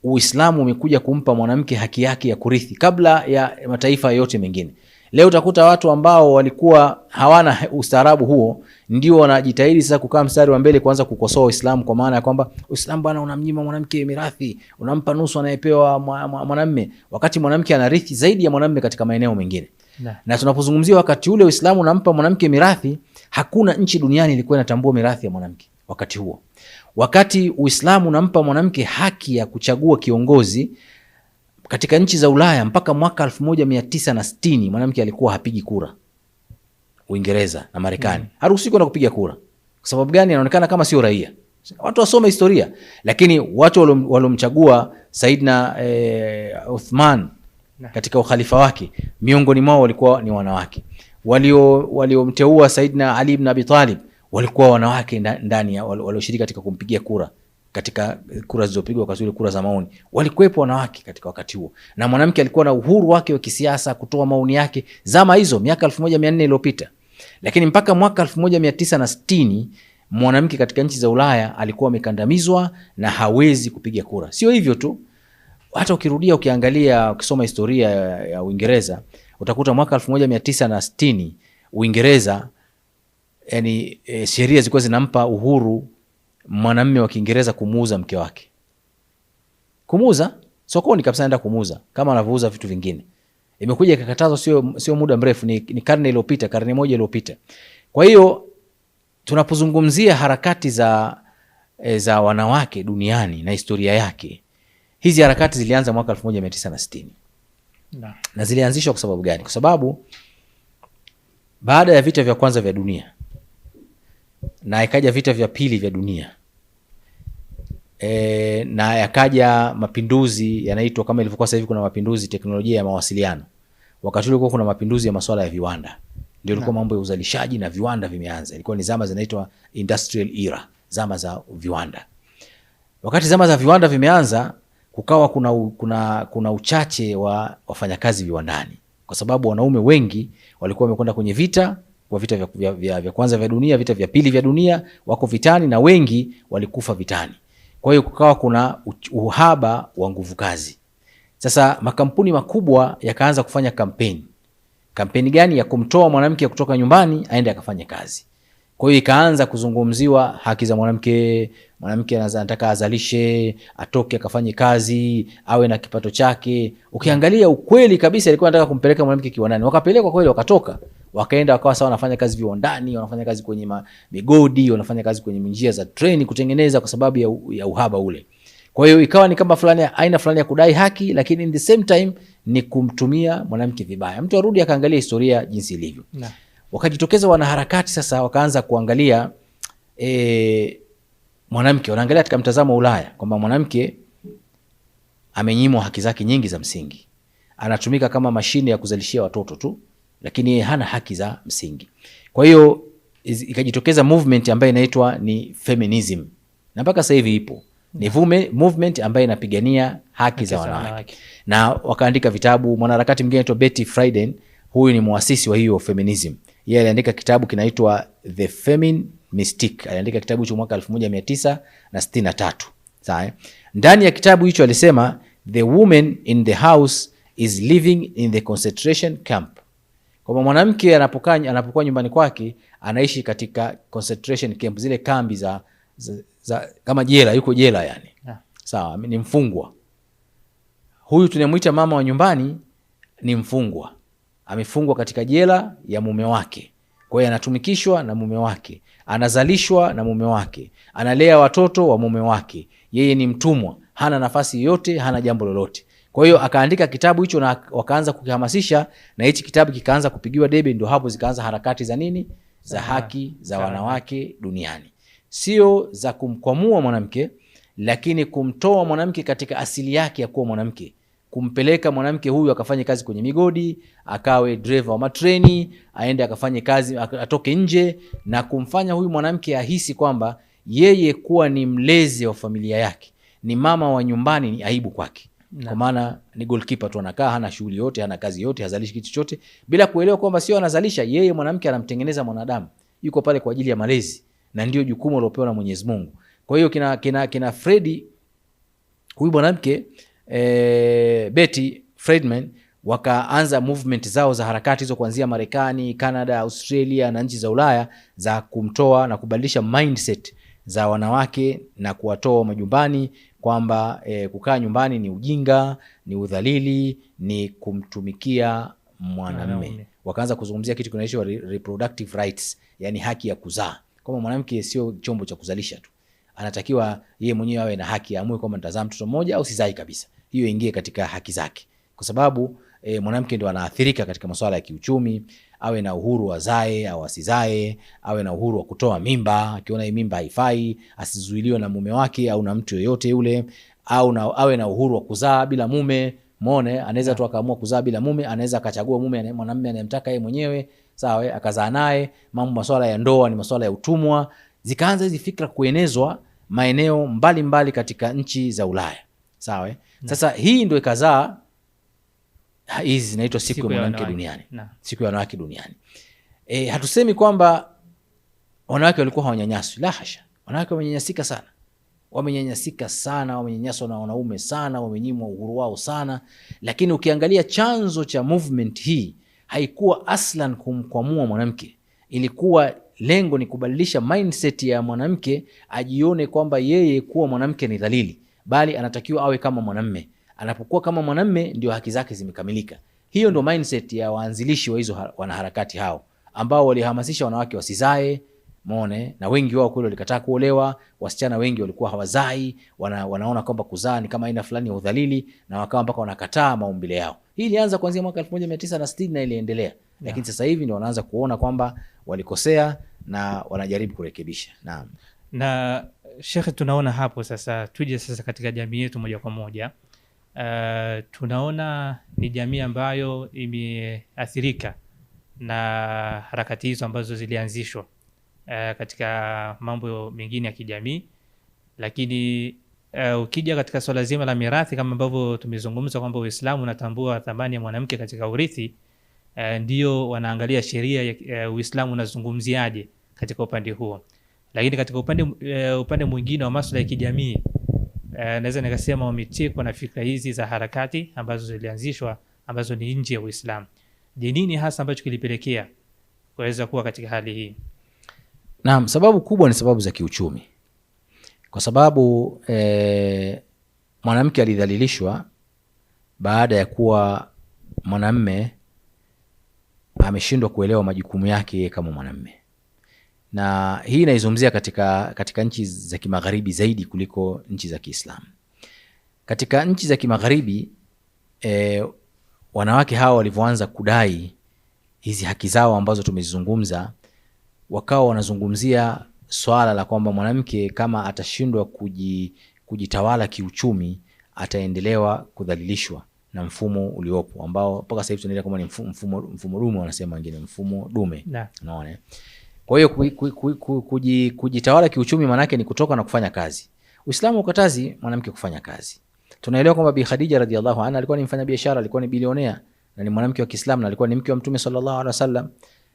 Uislamu umekuja kumpa mwanamke haki yake ya kurithi kabla ya mataifa yote mengine. Leo utakuta watu ambao walikuwa hawana ustaarabu huo ndio wanajitahidi sasa kukaa mstari wa mbele kuanza kukosoa Uislamu, kwa maana ya kwamba Uislamu bwana unamnyima mwanamke mirathi, unampa nusu anayepewa mwanamume, wakati mwanamke anarithi zaidi ya mwanamume katika maeneo mengine. Na tunapozungumzia wakati ule Uislamu unampa mwanamke mirathi, hakuna nchi duniani ilikuwa inatambua mirathi ya mwanamke wakati huo. Wakati Uislamu unampa mwanamke haki ya kuchagua kiongozi katika nchi za Ulaya, mpaka mwaka 1960 mwanamke alikuwa hapigi kura. Uingereza na Marekani haruhusiwi kwenda kupiga kura. Kwa sababu gani? Anaonekana kama sio raia. Watu wasome historia. Lakini watu waliomchagua Saidna Uthman katika ukhalifa wake, miongoni mwao walikuwa ni wanawake. Waliomteua Saidna Ali ibn Abi Talib walikuwa wanawake ndani ya walioshiriki katika kumpigia kura. Katika kura zilizopigwa kwa zile kura za maoni walikuwepo wanawake katika wakati huo, na mwanamke alikuwa na uhuru wake wa kisiasa kutoa maoni yake zama hizo miaka 1400 iliyopita. Lakini mpaka mwaka 1960 mwanamke katika nchi za Ulaya alikuwa amekandamizwa na hawezi kupiga kura. Sio hivyo tu, hata ukirudia ukiangalia ukisoma historia ya Uingereza utakuta mwaka 1960 Uingereza yani sheria zilikuwa zinampa uhuru mwanamume wa Kiingereza kumuuza mke wake. Kumuuza sokoni kabisa, anaenda kumuuza kama anavyouza vitu vingine. Imekuja ikakatazwa sio muda mrefu, ni karne iliyopita, karne moja iliyopita. Kwa hiyo tunapozungumzia harakati za wanawake duniani na historia yake, hizi harakati zilianza mwaka 1960. Na zilianzishwa kwa sababu gani? Kwa sababu baada ya vita vya kwanza vya dunia na ikaja vita vya pili vya dunia, na yakaja mapinduzi yanaitwa kama ilivyokuwa sasa hivi kuna mapinduzi teknolojia ya mawasiliano. Wakati ule kuna mapinduzi ya masuala ya viwanda, ndio ilikuwa mambo ya uzalishaji na viwanda vimeanza. Ilikuwa ni zama zinaitwa industrial era, zama za viwanda. Wakati zama za viwanda vimeanza, kukawa kuna uchache wa wafanyakazi viwandani, kwa sababu wanaume wengi walikuwa wamekwenda kwenye vita, kwa vita vya kwanza vya dunia, vita vya pili vya dunia, wako vitani na wengi walikufa vitani. Kwa hiyo kukawa kuna uhaba wa nguvu kazi. Sasa makampuni makubwa yakaanza kufanya kampeni. Kampeni gani? Ya kumtoa mwanamke kutoka nyumbani aende akafanye kazi. Kwa hiyo ikaanza kuzungumziwa haki za mwanamke. Mwanamke anataka azalishe, atoke akafanye kazi, awe na kipato chake. Ukiangalia ukweli kabisa ilikuwa anataka kumpeleka mwanamke kiwandani. Wakapelekwa kweli, wakatoka, wakaenda wakawa sawa, wanafanya kazi viwandani, wanafanya kazi kwenye migodi, wanafanya kazi kwenye njia za treni kutengeneza, kwa sababu ya uhaba ule. Kwa hiyo ikawa ni kama fulani, aina fulani ya kudai haki, lakini in the same time ni kumtumia mwanamke vibaya. Mtu arudi akaangalia historia jinsi ilivyo. Wakajitokeza wanaharakati sasa, wakaanza kuangalia mwanamke, wanaangalia katika mtazamo wa Ulaya kwamba mwanamke amenyimwa haki zake nyingi za msingi, anatumika kama mashine ya kuzalishia watoto tu, lakini yeye hana haki za msingi. Kwa hiyo ikajitokeza movement ambayo inaitwa ni feminism, na mpaka sasa hivi ipo. Ni movement ambayo inapigania haki za wanawake. Na wakaandika vitabu. Mwanaharakati mwingine anaitwa Betty Friedan, huyu ni muasisi wa hiyo feminism. Yeye aliandika kitabu kinaitwa The Feminine Mystique. Aliandika kitabu hicho mwaka 1963. Sawa? Ndani ya kitabu hicho alisema the woman in the house is living in the concentration camp. Kwa mwanamke anapokuwa nyumbani kwake anaishi katika concentration camp, zile kambi za kama jela, yuko jela yani. Sawa, ni mfungwa. Huyu tunamuita mama wa nyumbani ni mfungwa. Amefungwa katika jela ya mume wake. Kwa hiyo anatumikishwa na mume wake, anazalishwa na mume wake, analea watoto wa mume wake. Yeye ni mtumwa, hana nafasi yote, hana jambo lolote. Kwa hiyo akaandika kitabu hicho na wakaanza kukihamasisha, na hichi kitabu kikaanza kupigiwa debe. Ndio hapo zikaanza harakati za nini? Za haki za wanawake duniani. Sio za kumkwamua mwanamke, lakini kumtoa mwanamke katika asili yake ya kuwa mwanamke, kumpeleka mwanamke huyu akafanye kazi kwenye migodi, akawe driver wa matreni, aende akafanye kazi, atoke nje, na kumfanya huyu mwanamke ahisi kwamba yeye kuwa ni mlezi wa familia yake, ni mama wa nyumbani, ni aibu kwake. Kwa maana ni goalkeeper tu, anakaa hana shughuli yote, hana kazi yote, hazalishi kitu chochote, bila kuelewa kwamba sio anazalisha yeye. Mwanamke anamtengeneza mwanadamu, yuko pale kwa ajili ya malezi, na ndio jukumu alilopewa na Mwenyezi Mungu. Kwa hiyo kina Fredi, huyu mwanamke Betty Friedman, wakaanza movement zao za harakati hizo kuanzia Marekani, Canada, Australia na nchi za Ulaya za kumtoa na kubadilisha mindset za wanawake na kuwatoa majumbani kwamba kukaa nyumbani ni ujinga, ni udhalili, ni kumtumikia mwanamume. Wakaanza kuzungumzia kitu kinaitwa reproductive rights, yani haki ya kuzaa. Kwamba mwanamke sio chombo cha kuzalisha tu. Anatakiwa yeye mwenyewe awe na haki, aamue kwamba nitazaa mtoto mmoja au sizai kabisa. Hiyo ingie katika haki zake. Kwa sababu mwanamke ndio anaathirika katika masuala ya kiuchumi, awe na uhuru wa zae au asizae, awe na uhuru wa kutoa mimba, akiona hii mimba haifai, asizuiliwe na mume wake au na mtu yoyote yule, awe na uhuru wa kuzaa bila mume. Muone, anaweza tu akaamua kuzaa bila mume, anaweza akachagua mume mwanamume anayemtaka yeye mwenyewe, sawa, akazaa naye. Mambo masuala ya ndoa ni masuala ya utumwa. Zikaanza hizi fikra kuenezwa maeneo mbalimbali katika nchi za Ulaya, sawa. Sasa hii ndio ikazaa hizi zinaitwa siku ya mwanamke duniani. Siku ya wanawake duniani. Hatusemi kwamba wanawake walikuwa hawanyanyaswi, la hasha. Wanawake wamenyanyasika sana. Wamenyanyasika sana, wamenyanyaswa na wanaume sana, wamenyimwa uhuru wao sana. Lakini ukiangalia chanzo cha movement hii haikuwa aslan kumkwamua mwanamke. Ilikuwa lengo ni kubadilisha mindset ya mwanamke, ajione kwamba yeye kuwa mwanamke ni dhalili, bali anatakiwa awe kama mwanamume. Anapokuwa kama mwanamume ndio haki zake zimekamilika. Hiyo ndio mindset ya waanzilishi wa hizo wanaharakati hao, ambao walihamasisha wanawake wasizae, muone, na wengi wao kweli walikataa kuolewa. Wasichana wengi walikuwa hawazai, wanaona kwamba kuzaa ni kama aina fulani ya udhalili, na wakawa mpaka wanakataa maumbile yao. Hii ilianza kuanzia mwaka 1960 na iliendelea. Lakini sasa hivi ndio wanaanza kuona kwamba walikosea na wanajaribu kurekebisha. Naam. Na Sheikh, tunaona hapo sasa, tuje sasa katika jamii yetu moja kwa moja. Tunaona ni jamii ambayo imeathirika na harakati hizo ambazo zilianzishwa katika mambo mengine ya kijamii. Lakini ukija katika swala zima la mirathi, kama ambavyo tumezungumza kwamba Uislamu unatambua thamani ya mwanamke katika urithi, ndio wanaangalia sheria ya Uislamu unazungumziaje katika upande huo. Lakini katika upande mwingine wa masuala ya kijamii, naweza nikasema wametekwa na fikra hizi za harakati ambazo zilianzishwa ambazo ni nje ya Uislamu. Je, nini hasa ambacho kilipelekea kuweza kuwa katika hali hii? Naam, sababu kubwa ni sababu za kiuchumi. Kwa sababu mwanamke alidhalilishwa baada ya kuwa mwanamume ameshindwa kuelewa majukumu yake kama mwanamume. Na hii inaizungumzia katika nchi za kimagharibi zaidi kuliko nchi za Kiislamu. Katika nchi za kimagharibi wanawake hawa walivyoanza kudai hizi haki zao ambazo tumezizungumza, wakawa wanazungumzia swala la kwamba mwanamke kama atashindwa kujitawala kiuchumi, ataendelewa kudhalilishwa na mfumo uliopo, ambao mpaka sasa hivi tunaendelea kama ni mfumo dume, wanasema wengine mfumo dume. Unaona? Kwa hiyo kujitawala kiuchumi maana yake ni kutoka na kufanya kazi. Uislamu ukatazi mwanamke kufanya kazi. Tunaelewa kwamba Bi Khadija radhiallahu anha alikuwa ni mfanya biashara, alikuwa ni bilionea na ni mwanamke wa Kiislamu, na alikuwa ni mke wa Mtume sallallahu alaihi wasallam.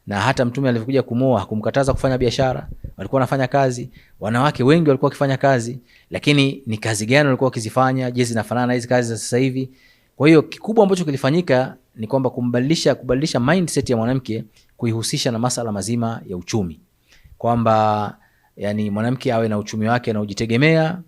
Na hata Mtume alipokuja kumoa hakumkataza kufanya biashara, walikuwa wanafanya kazi. Wanawake wengi walikuwa wakifanya kazi, lakini ni kazi gani walikuwa wakizifanya? Je, zinafanana na hizi kazi za sasa hivi? Kwa hiyo kikubwa ambacho kilifanyika ni kwamba kubadilisha mindset ya mwanamke, kuihusisha na masala mazima ya uchumi, kwamba yani mwanamke awe na uchumi wake na ujitegemea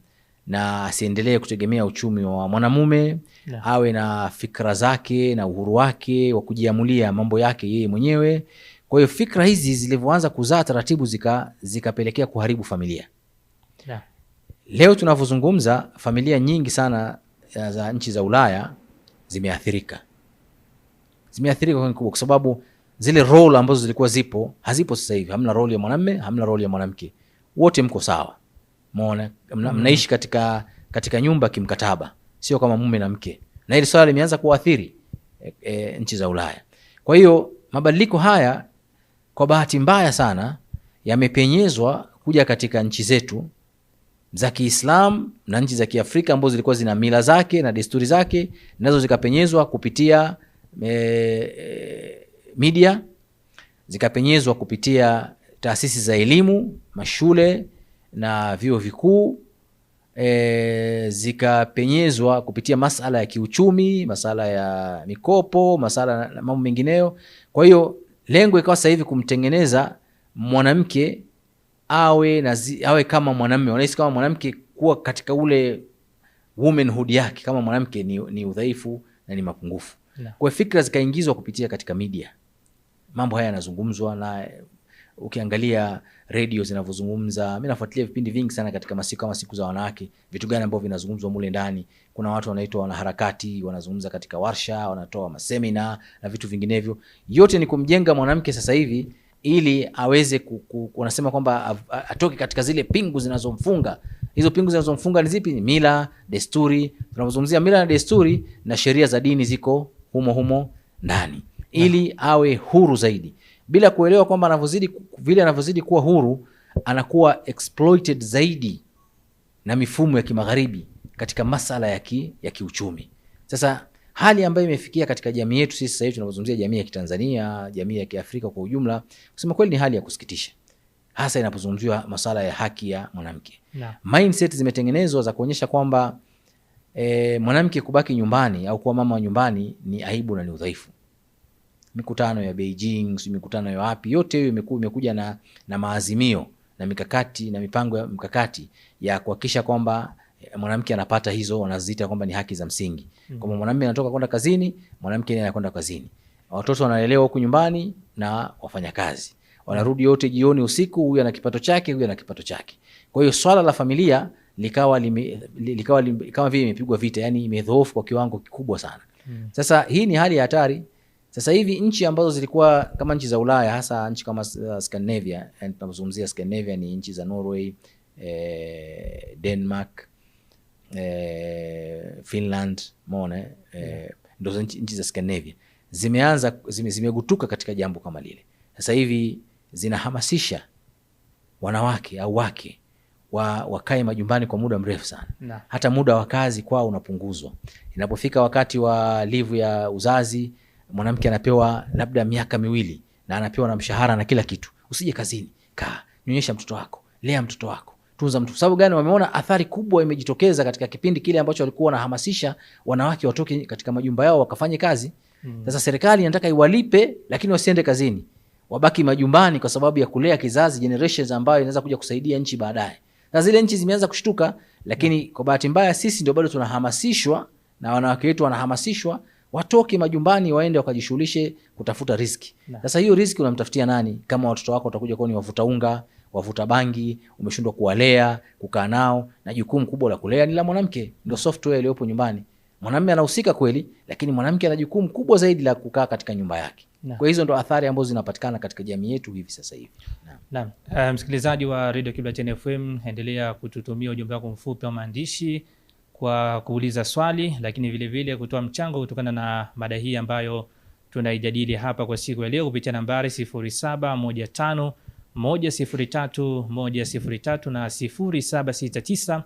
na asiendelee kutegemea uchumi wa mwanamume. Awe na fikra zake na uhuru wake wa kujiamulia mambo yake yeye mwenyewe. Kwa hiyo fikra hizi zilivyoanza kuzaa taratibu zikapelekea kuharibu familia. Leo tunavyozungumza, familia nyingi sana za nchi za Ulaya zimeathirika kwa sababu zile role ambazo zilikuwa hazipo sasa hivi. Hamna role ya mwanamume, hamna role ya mwanamke. Wote mko sawa. Umeona? Mnaishi katika nyumba kimkataba, sio kama mume na mke. Na hili swala limeanza kuathiri nchi za Ulaya. Kwa hiyo mabadiliko haya kwa bahati mbaya sana yamepenyezwa kuja katika nchi zetu za Kiislamu na nchi za Kiafrika ambazo zilikuwa zina mila zake na desturi zake, nazo zikapenyezwa kupitia media, zikapenyezwa kupitia taasisi za elimu, mashule na vyuo vikuu zikapenyezwa kupitia masala ya kiuchumi, masala ya mikopo, masala na mambo mengineyo. Kwa hiyo lengo ikawa sasa hivi kumtengeneza mwanamke awe kama mwanamume, wanahisi kama mwanamke kuwa katika ule womanhood yake kama mwanamke ni udhaifu na ni mapungufu. Kwa fikra zikaingizwa kupitia katika media. Mambo haya yanazungumzwa, na ukiangalia radio zinavyozungumza, mimi nafuatilia vipindi vingi sana katika masiku kama siku za wanawake, vitu gani ambavyo vinazungumzwa mule ndani. Kuna watu wanaitwa wanaharakati, wanazungumza katika warsha, wanatoa masemina na vitu vinginevyo. Yote ni kumjenga mwanamke sasa hivi ili aweze wanasema kwamba atoke katika zile pingu zinazomfunga. Hizo pingu zinazomfunga ni zipi? Ni mila, desturi. Tunapozungumzia mila na desturi, na sheria za dini ziko humo ndani, ili awe huru zaidi, bila kuelewa kwamba anavyozidi kuwa huru anakuwa exploited zaidi na mifumo ya kimagharibi katika masala ya kiuchumi. Sasa hali ambayo imefikia katika jamii yetu sisi sasa hivi tunapozungumzia jamii ya Kitanzania, jamii ya Kiafrika kwa ujumla, kusema kweli ni hali ya kusikitisha, hasa inapozungumziwa masuala ya haki ya mwanamke. Mindset zimetengenezwa za kuonyesha kwamba mwanamke kubaki nyumbani au kuwa mama wa nyumbani ni aibu na ni udhaifu. Mikutano ya Beijing, mikutano ya wapi, yote hiyo imekuja na maazimio na mikakati na mipango ya mkakati ya kuhakikisha kwamba mwanamke anapata hizo wanaziita kwamba ni haki za msingi. Kama mwanamume anatoka kwenda kazini, mwanamke naye anakwenda kazini. Watoto wanalelewa huku nyumbani na wafanyakazi. Wanarudi yote jioni, usiku, huyu ana kipato chake, huyu ana kipato chake. Kwa hiyo swala la familia likawa kama vile imepigwa vita, yani imedhoofu kwa kiwango kikubwa sana. Sasa hii ni hali ya hatari. Sasa hivi nchi ambazo zilikuwa kama nchi za Ulaya, hasa nchi kama Scandinavia, yani tunazungumzia Scandinavia ni nchi za Norway, Denmark, Finland, ndio nchi za Scandinavia zimegutuka katika jambo kama lile. Sasa hivi zinahamasisha wanawake au wake wakae majumbani kwa muda mrefu sana. Hata muda wa kazi kwao unapunguzwa. Inapofika wakati wa livu ya uzazi, mwanamke anapewa labda miaka 2 na anapewa na mshahara na kila kitu. Usije kazini, kaa, nyonyesha mtoto wako, lea mtoto wako, tunza mtoto. Sababu gani? Wameona athari kubwa imejitokeza katika kipindi kile ambacho walikuwa wanahamasisha wanawake watoke katika majumba yao wakafanye kazi. Sasa serikali inataka iwalipe lakini wasiende kazini, wabaki majumbani kwa sababu ya kulea kizazi, generations ambayo inaweza kuja kusaidia nchi baadaye. Na zile nchi zimeanza kushtuka, lakini kwa bahati mbaya sisi ndio bado tunahamasishwa, na wanawake wetu wanahamasishwa watoke majumbani waende wakajishughulishe kutafuta riziki. Sasa hiyo riziki unamtafutia nani kama watoto wako watakuja kuwa ni wavuta unga, wavuta bangi, umeshindwa kuwalea, kukaa nao, na jukumu kubwa la kulea ni la mwanamke. Ndio software iliyopo nyumbani. Mwanamume anahusika kweli, lakini mwanamke ana jukumu kubwa zaidi la kukaa katika nyumba yake. Kwa hizo ndo athari ambazo zinapatikana katika jamii yetu hivi sasa hivi. Naam. Msikilizaji wa Radio Kibla FM, endelea kututumia ujumbe wako mfupi wa maandishi kwa kuuliza swali, lakini vile vile kutoa mchango kutokana na mada hii ambayo tunaijadili hapa kwa siku ya leo kupitia nambari 0715 103 na 0769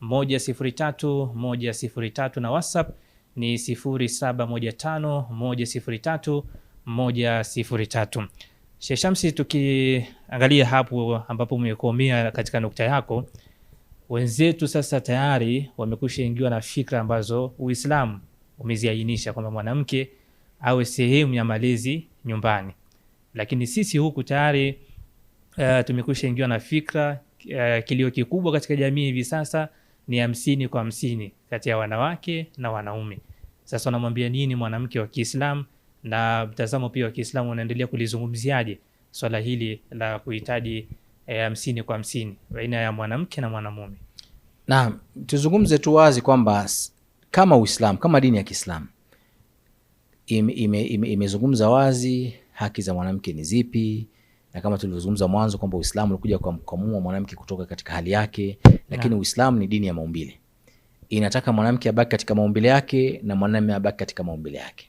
103 na WhatsApp ni 0715 103. Sheikh Shamsi, tukiangalia hapo ambapo umekomea katika nukta yako, wenzetu sasa tayari wamekusha ingiwa na fikra ambazo Uislamu umeziainisha kwamba mwanamke awe sehemu ya malezi nyumbani, lakini sisi huku tayari tumekusha ingiwa na fikra. Kilio kikubwa katika jamii hivi sasa ni 50 kwa 50 kati ya wanawake na wanaume. Sasa unamwambia nini mwanamke wa Kiislamu, na mtazamo pia wa Kiislamu unaendelea kulizungumziaje swala hili la kuhitaji 50 kwa 50 baina ya mwanamke na mwanamume? Na tuzungumze tu wazi kwamba kama Uislamu, kama dini ya Kiislamu imezungumza wazi haki za mwanamke ni zipi, na kama tulivyozungumza mwanzo kwamba Uislamu ulikuja kumkamua mwanamke kutoka katika hali yake, lakini Uislamu ni dini ya maumbile. Inataka mwanamke abaki katika maumbile yake na mwanamume abaki katika maumbile yake.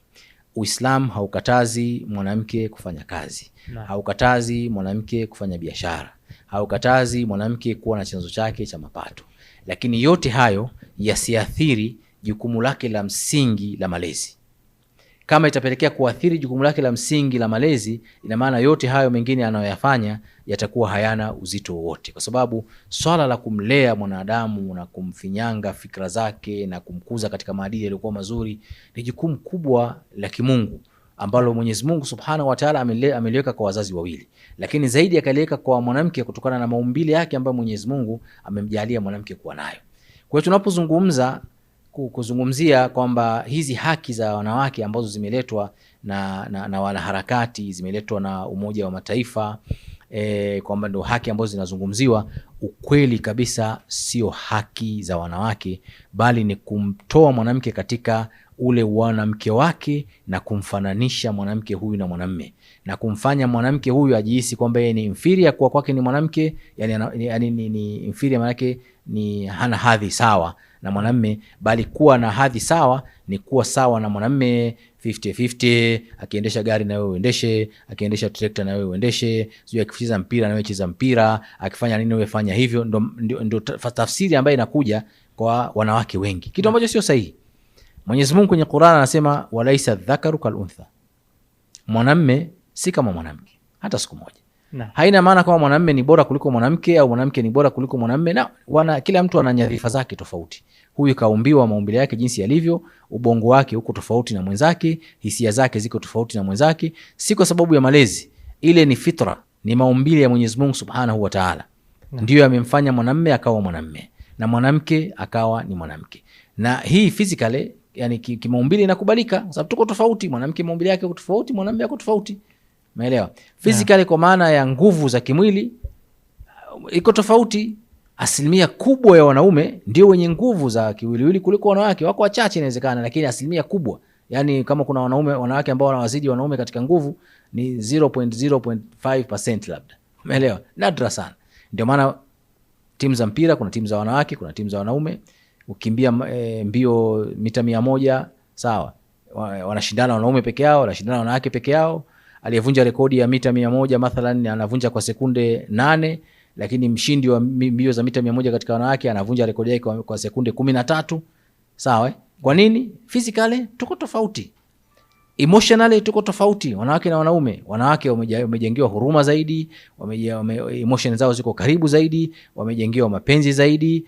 Uislamu haukatazi mwanamke kufanya kazi, haukatazi mwanamke kufanya biashara, haukatazi mwanamke kuwa na chanzo chake cha mapato, lakini yote hayo yasiathiri jukumu lake la msingi la malezi. kama itapelekea kuathiri jukumu lake la msingi la malezi, ina maana yote hayo mengine anayoyafanya yatakuwa hayana uzito wowote, kwa sababu swala la kumlea mwanadamu na kumfinyanga fikra zake na kumkuza katika maadili yaliyokuwa mazuri ni jukumu kubwa la kimungu ambalo Mwenyezi Mungu Subhanahu wa Ta'ala ameliweka kwa wazazi wawili, lakini zaidi akaliweka kwa mwanamke kutokana na maumbile yake ambayo Mwenyezi Mungu amemjalia mwanamke kuwa nayo. Kwa hiyo tunapozungumzia kwamba hizi haki za wanawake ambazo zimeletwa na wanaharakati, zimeletwa na Umoja wa Mataifa, kwamba ndio haki ambazo zinazungumziwa, ukweli kabisa sio haki za wanawake, bali ni kumtoa mwanamke katika ule mwanamke wake na kumfananisha mwanamke huyu na mwanamume, na kumfanya mwanamke huyu ajihisi kwamba yeye ni inferior kwa kwake ni mwanamke, yani ni inferior, maana yake ni hana hadhi sawa na mwanamume, bali kuwa na hadhi sawa ni kuwa sawa na mwanamume 50-50. Akiendesha gari na wewe uendeshe, akiendesha trekta na wewe uendeshe, sio akicheza mpira na wewe cheza mpira, akifanya nini wewe fanya hivyo. Ndio tafsiri ambayo inakuja kwa wanawake wengi, kitu ambacho sio sahihi. Mwenyezi Mungu kwenye Qur'an anasema walaisa dhakaru kal untha, mwanamume si kama mwanamke hata siku moja. Haina maana kama mwanamume ni bora kuliko mwanamke au mwanamke ni bora kuliko mwanamume, na kila mtu ana nyadhifa zake tofauti. Huyu kaumbiwa maumbile yake jinsi yalivyo, ubongo wake uko tofauti na mwenzake, hisia zake ziko tofauti na mwenzake, si kwa sababu ya malezi. Ile ni fitra, ni maumbile ya Mwenyezi Mungu Subhanahu wa Ta'ala. Ndio amemfanya mwanamume akawa mwanamume na mwanamke akawa ni mwanamke. Na hii physically, yani kimaumbile inakubalika, sababu tuko tofauti. Mwanamke maumbile yake uko tofauti, mwanamume yako tofauti. Umeelewa? Physically kwa maana ya nguvu za kimwili iko tofauti. Asilimia kubwa ya wanaume ndio wenye nguvu za kiwiliwili kuliko wanawake. Wako wachache inawezekana, lakini asilimia kubwa, yani kama kuna wanawake ambao wanawazidi wanaume katika nguvu ni 0.05% labda. Umeelewa? Nadra sana. Ndio maana timu za mpira kuna timu za wanawake, kuna timu za wanaume. Ukimbia mbio mita 100, sawa, wanashindana wanaume peke yao, wanashindana wanawake peke yao. Aliyevunja rekodi ya mita 100 mathalan anavunja kwa sekunde 8, lakini mshindi wa mbio za mita 100 katika wanawake anavunja rekodi yake kwa sekunde 13. Sawa? Kwa nini? Physically tuko tofauti. Emotionally tuko tofauti, wanawake na wanaume. Wanawake wamejengewa huruma zaidi, emotion zao ziko karibu zaidi, wamejengewa mapenzi zaidi,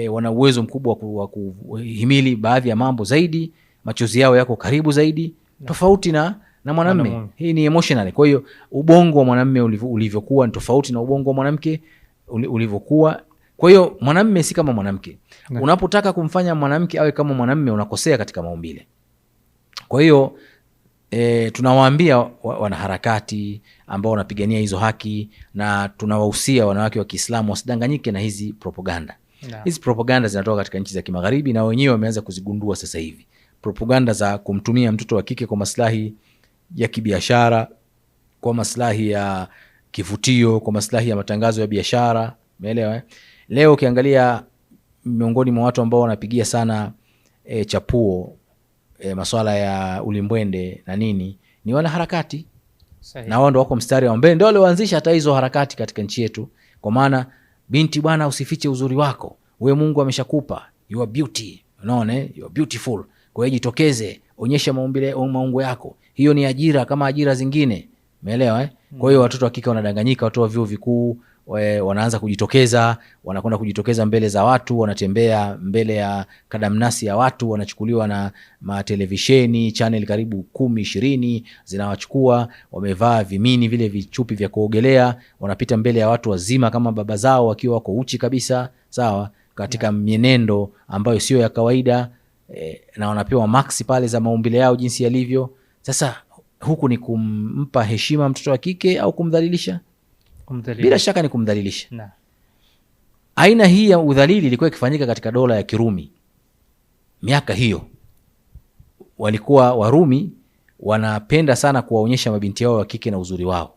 wana uwezo mkubwa wa kuhimili baadhi ya mambo zaidi, machozi yao yako karibu zaidi, tofauti na mwanamume. Hii ni emotionally. Kwa hiyo ubongo wa mwanamume ulivyokuwa ni tofauti na ubongo wa mwanamke ulivyokuwa. Kwa hiyo mwanamume si kama mwanamke. Unapotaka kumfanya mwanamke awe kama mwanamume unakosea katika maumbile. Kwa hiyo tunawaambia wanaharakati ambao wanapigania hizo haki, na tunawahusia wanawake wa Kiislamu wasidanganyike na hizi propaganda. Hizi propaganda zinatoka katika nchi za kimagharibi na wenyewe wameanza kuzigundua sasa hivi. Propaganda za kumtumia mtoto wa kike kwa maslahi ya kibiashara, kwa maslahi ya kivutio, kwa maslahi ya matangazo ya biashara. Umeelewa? Leo ukiangalia miongoni mwa watu ambao wanapigia sana chapuo masuala ya ulimbwende na nini ni wanaharakati. Na wao ndio wako mstari wa mbele, ndio walioanzisha hata hizo harakati katika nchi yetu. Kwa maana binti bwana, usifiche uzuri wako, wewe Mungu ameshakupa, you are beauty, unaona, you are beautiful. Kwa hiyo jitokeze, onyesha maumbile maungo yako. Hiyo ni ajira kama ajira zingine. Umeelewa? Kwa hiyo watoto wa kike wanadanganyika, watu wa vyuo vikuu wanaanza kujitokeza, wanakwenda kujitokeza mbele za watu, wanatembea mbele ya kadamnasi ya watu, wanachukuliwa na matelevisheni, channel karibu 10-20 zinawachukua, wamevaa vimini vile vichupi vya kuogelea, wanapita mbele ya watu wazima kama baba zao wakiwa wako uchi kabisa, sawa, katika mienendo ambayo sio ya kawaida, na wanapewa maksi pale za maumbile yao jinsi yalivyo. Sasa huku ni kumpa heshima mtoto wa kike au kumdhalilisha? Bila shaka ni kumdhalilisha. Aina hii ya udhalili ilikuwa ikifanyika katika dola ya Kirumi. Miaka hiyo walikuwa Warumi wanapenda sana kuwaonyesha mabinti yao wa kike na uzuri wao.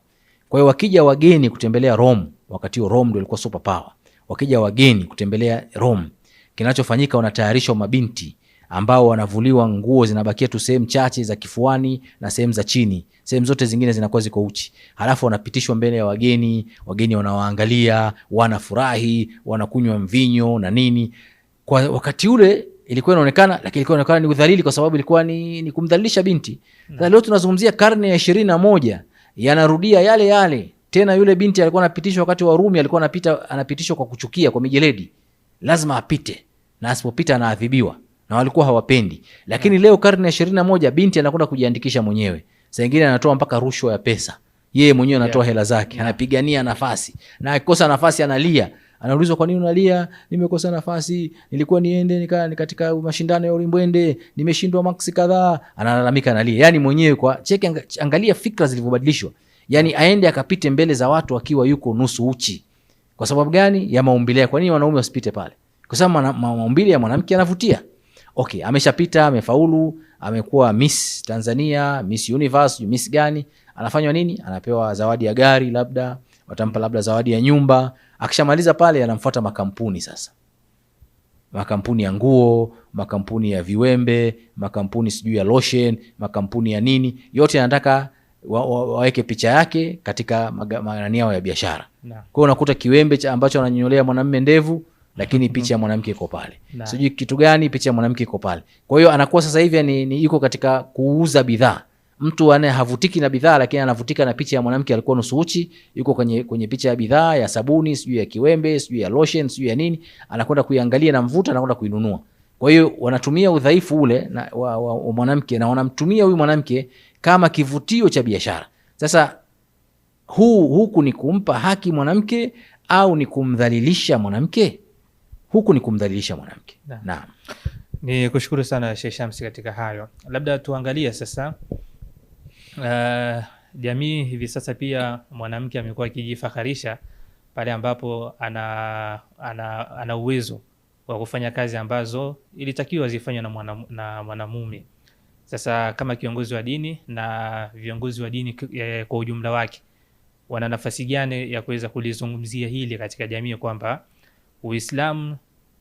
Kwa hiyo wakija wageni kutembelea Rome, wakati huo Rome ndio ilikuwa super power. Wakija wageni kutembelea Rome, kinachofanyika wanatayarishwa mabinti ambao wanavuliwa nguo, zinabakia tu sehemu chache za kifuani na sehemu za chini. Sehemu zote zingine zinakuwa ziko uchi. Halafu wanapitishwa mbele ya wageni, wageni wanawaangalia, wanafurahi, wanakunywa mvinyo na nini. Kwa wakati ule ilikuwa inaonekana, lakini ilikuwa inaonekana ni udhalili, kwa sababu ilikuwa ni kumdhalilisha binti. Sasa leo tunazungumzia karne ya 21, yanarudia yale yale tena. Yule binti alikuwa anapitishwa wakati wa Rumi, alikuwa anapitishwa kwa kuchukia, kwa mijeledi, lazima apite, na asipopita anaadhibiwa, na walikuwa hawapendi. Lakini leo karne ya 21, binti anakwenda kujiandikisha mwenyewe, saa nyingine anatoa mpaka rushwa ya pesa, yeye mwenyewe anatoa hela zake, anapigania nafasi, na akikosa nafasi analia. Anaulizwa, kwa nini unalia? Nimekosa nafasi, nilikuwa niende katika mashindano ya Ulimbwende, nimeshindwa maksi kadhaa. Analalamika, analia. Yani mwenyewe kwa cheki, angalia fikra zilivyobadilishwa. Yani aende akapite mbele za watu akiwa yuko nusu uchi. Kwa sababu gani? Ya maumbile. Kwa nini wanaume wasipite pale? Kwa sababu maumbile ya mwanamke yanavutia. Okay, ameshapita, amefaulu, amekuwa Miss Tanzania, Miss Universe, Miss gani? Anafanywa nini? Anapewa zawadi ya gari, labda watampa labda zawadi ya nyumba. Akishamaliza pale anamfuata makampuni sasa. Makampuni ya nguo, makampuni ya viwembe, makampuni sijui ya lotion, makampuni ya nini, yote anataka waweke picha yake katika magani yao ya biashara. Kwa hiyo unakuta kiwembe ambacho ananyonyolea mwanamume ndevu, lakini picha ya mwanamke iko pale. Sijui kitu gani, picha ya mwanamke iko pale. Kwa hiyo anakuwa sasa hivi ni yuko katika kuuza bidhaa. Mtu anaye havutiki na bidhaa, lakini anavutika na picha ya mwanamke alikuwa nusu uchi, yuko kwenye picha ya bidhaa ya sabuni, sijui ya kiwembe, sijui ya lotion, sijui ya nini, anakwenda kuiangalia na mvuta, anakwenda kuinunua. Kwa hiyo wanatumia udhaifu ule wa mwanamke, na wanamtumia huyu mwanamke kama kivutio cha biashara. Sasa huku ni kumpa haki mwanamke au ni kumdhalilisha mwanamke? Huku ni kumdhalilisha mwanamke. Naam. Ni kushukuru sana Sheikh Shamsi katika hayo. Labda tuangalie sasa jamii hivi sasa, pia mwanamke amekuwa akijifakharisha pale ambapo ana uwezo wa kufanya kazi ambazo ilitakiwa zifanywe na mwanamume. Sasa kama kiongozi wa dini na viongozi wa dini kwa ujumla wake, wana nafasi gani ya kuweza kulizungumzia hili katika jamii, kwamba Uislamu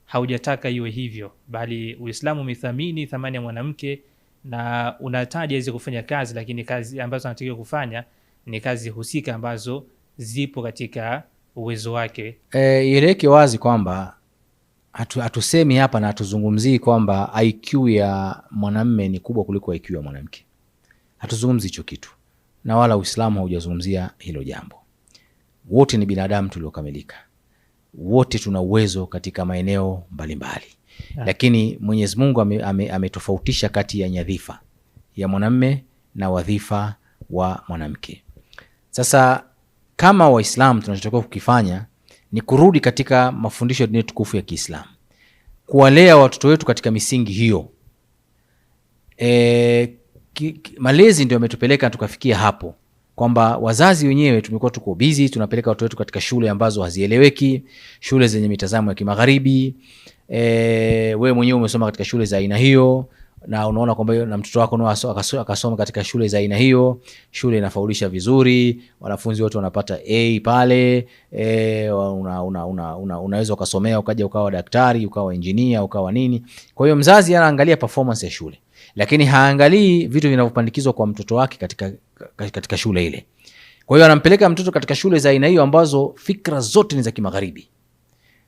haujataka iwe hivyo, bali Uislamu umethamini thamani ya mwanamke na unataja hizo kufanya kazi, lakini kazi ambazo anatakiwa kufanya ni kazi husika ambazo zipo katika uwezo wake. Ieleweke wazi kwamba hatusemi hapa na hatuzungumzii kwamba IQ ya mwanamume ni kubwa kuliko IQ ya mwanamke. Hatuzungumzi hicho kitu, na wala Uislamu haujazungumzia hilo jambo. Wote ni binadamu tuliokamilika, wote tuna uwezo katika maeneo mbalimbali. Lakini Mwenyezi Mungu ametofautisha kati ya nyadhifa ya mwanamume na wadhifa wa mwanamke. Sasa kama Waislamu tunachotakiwa kukifanya ni kurudi katika mafundisho ya dini tukufu ya Kiislamu, kuwalea watoto wetu katika misingi hiyo. Malezi ndio yametupeleka tukafikia hapo, kwamba wazazi wenyewe tumekuwa tuko busy, tunapeleka watoto wetu katika shule ambazo hazieleweki, shule zenye mitazamo ya kimagharibi. Wewe mwenyewe umesoma katika shule za aina hiyo, na unaona kwamba na mtoto wako akasoma katika shule za aina hiyo, shule inafaulisha vizuri, wanafunzi wote wanapata A pale, unaweza ukasomea ukaja ukawa daktari, ukawa engineer, ukawa nini. Kwa hiyo mzazi anaangalia performance ya shule, lakini haangalii vitu vinavyopandikizwa kwa mtoto wake katika shule ile. Kwa hiyo anampeleka mtoto katika shule za aina hiyo ambazo fikra zote ni za kimagharibi.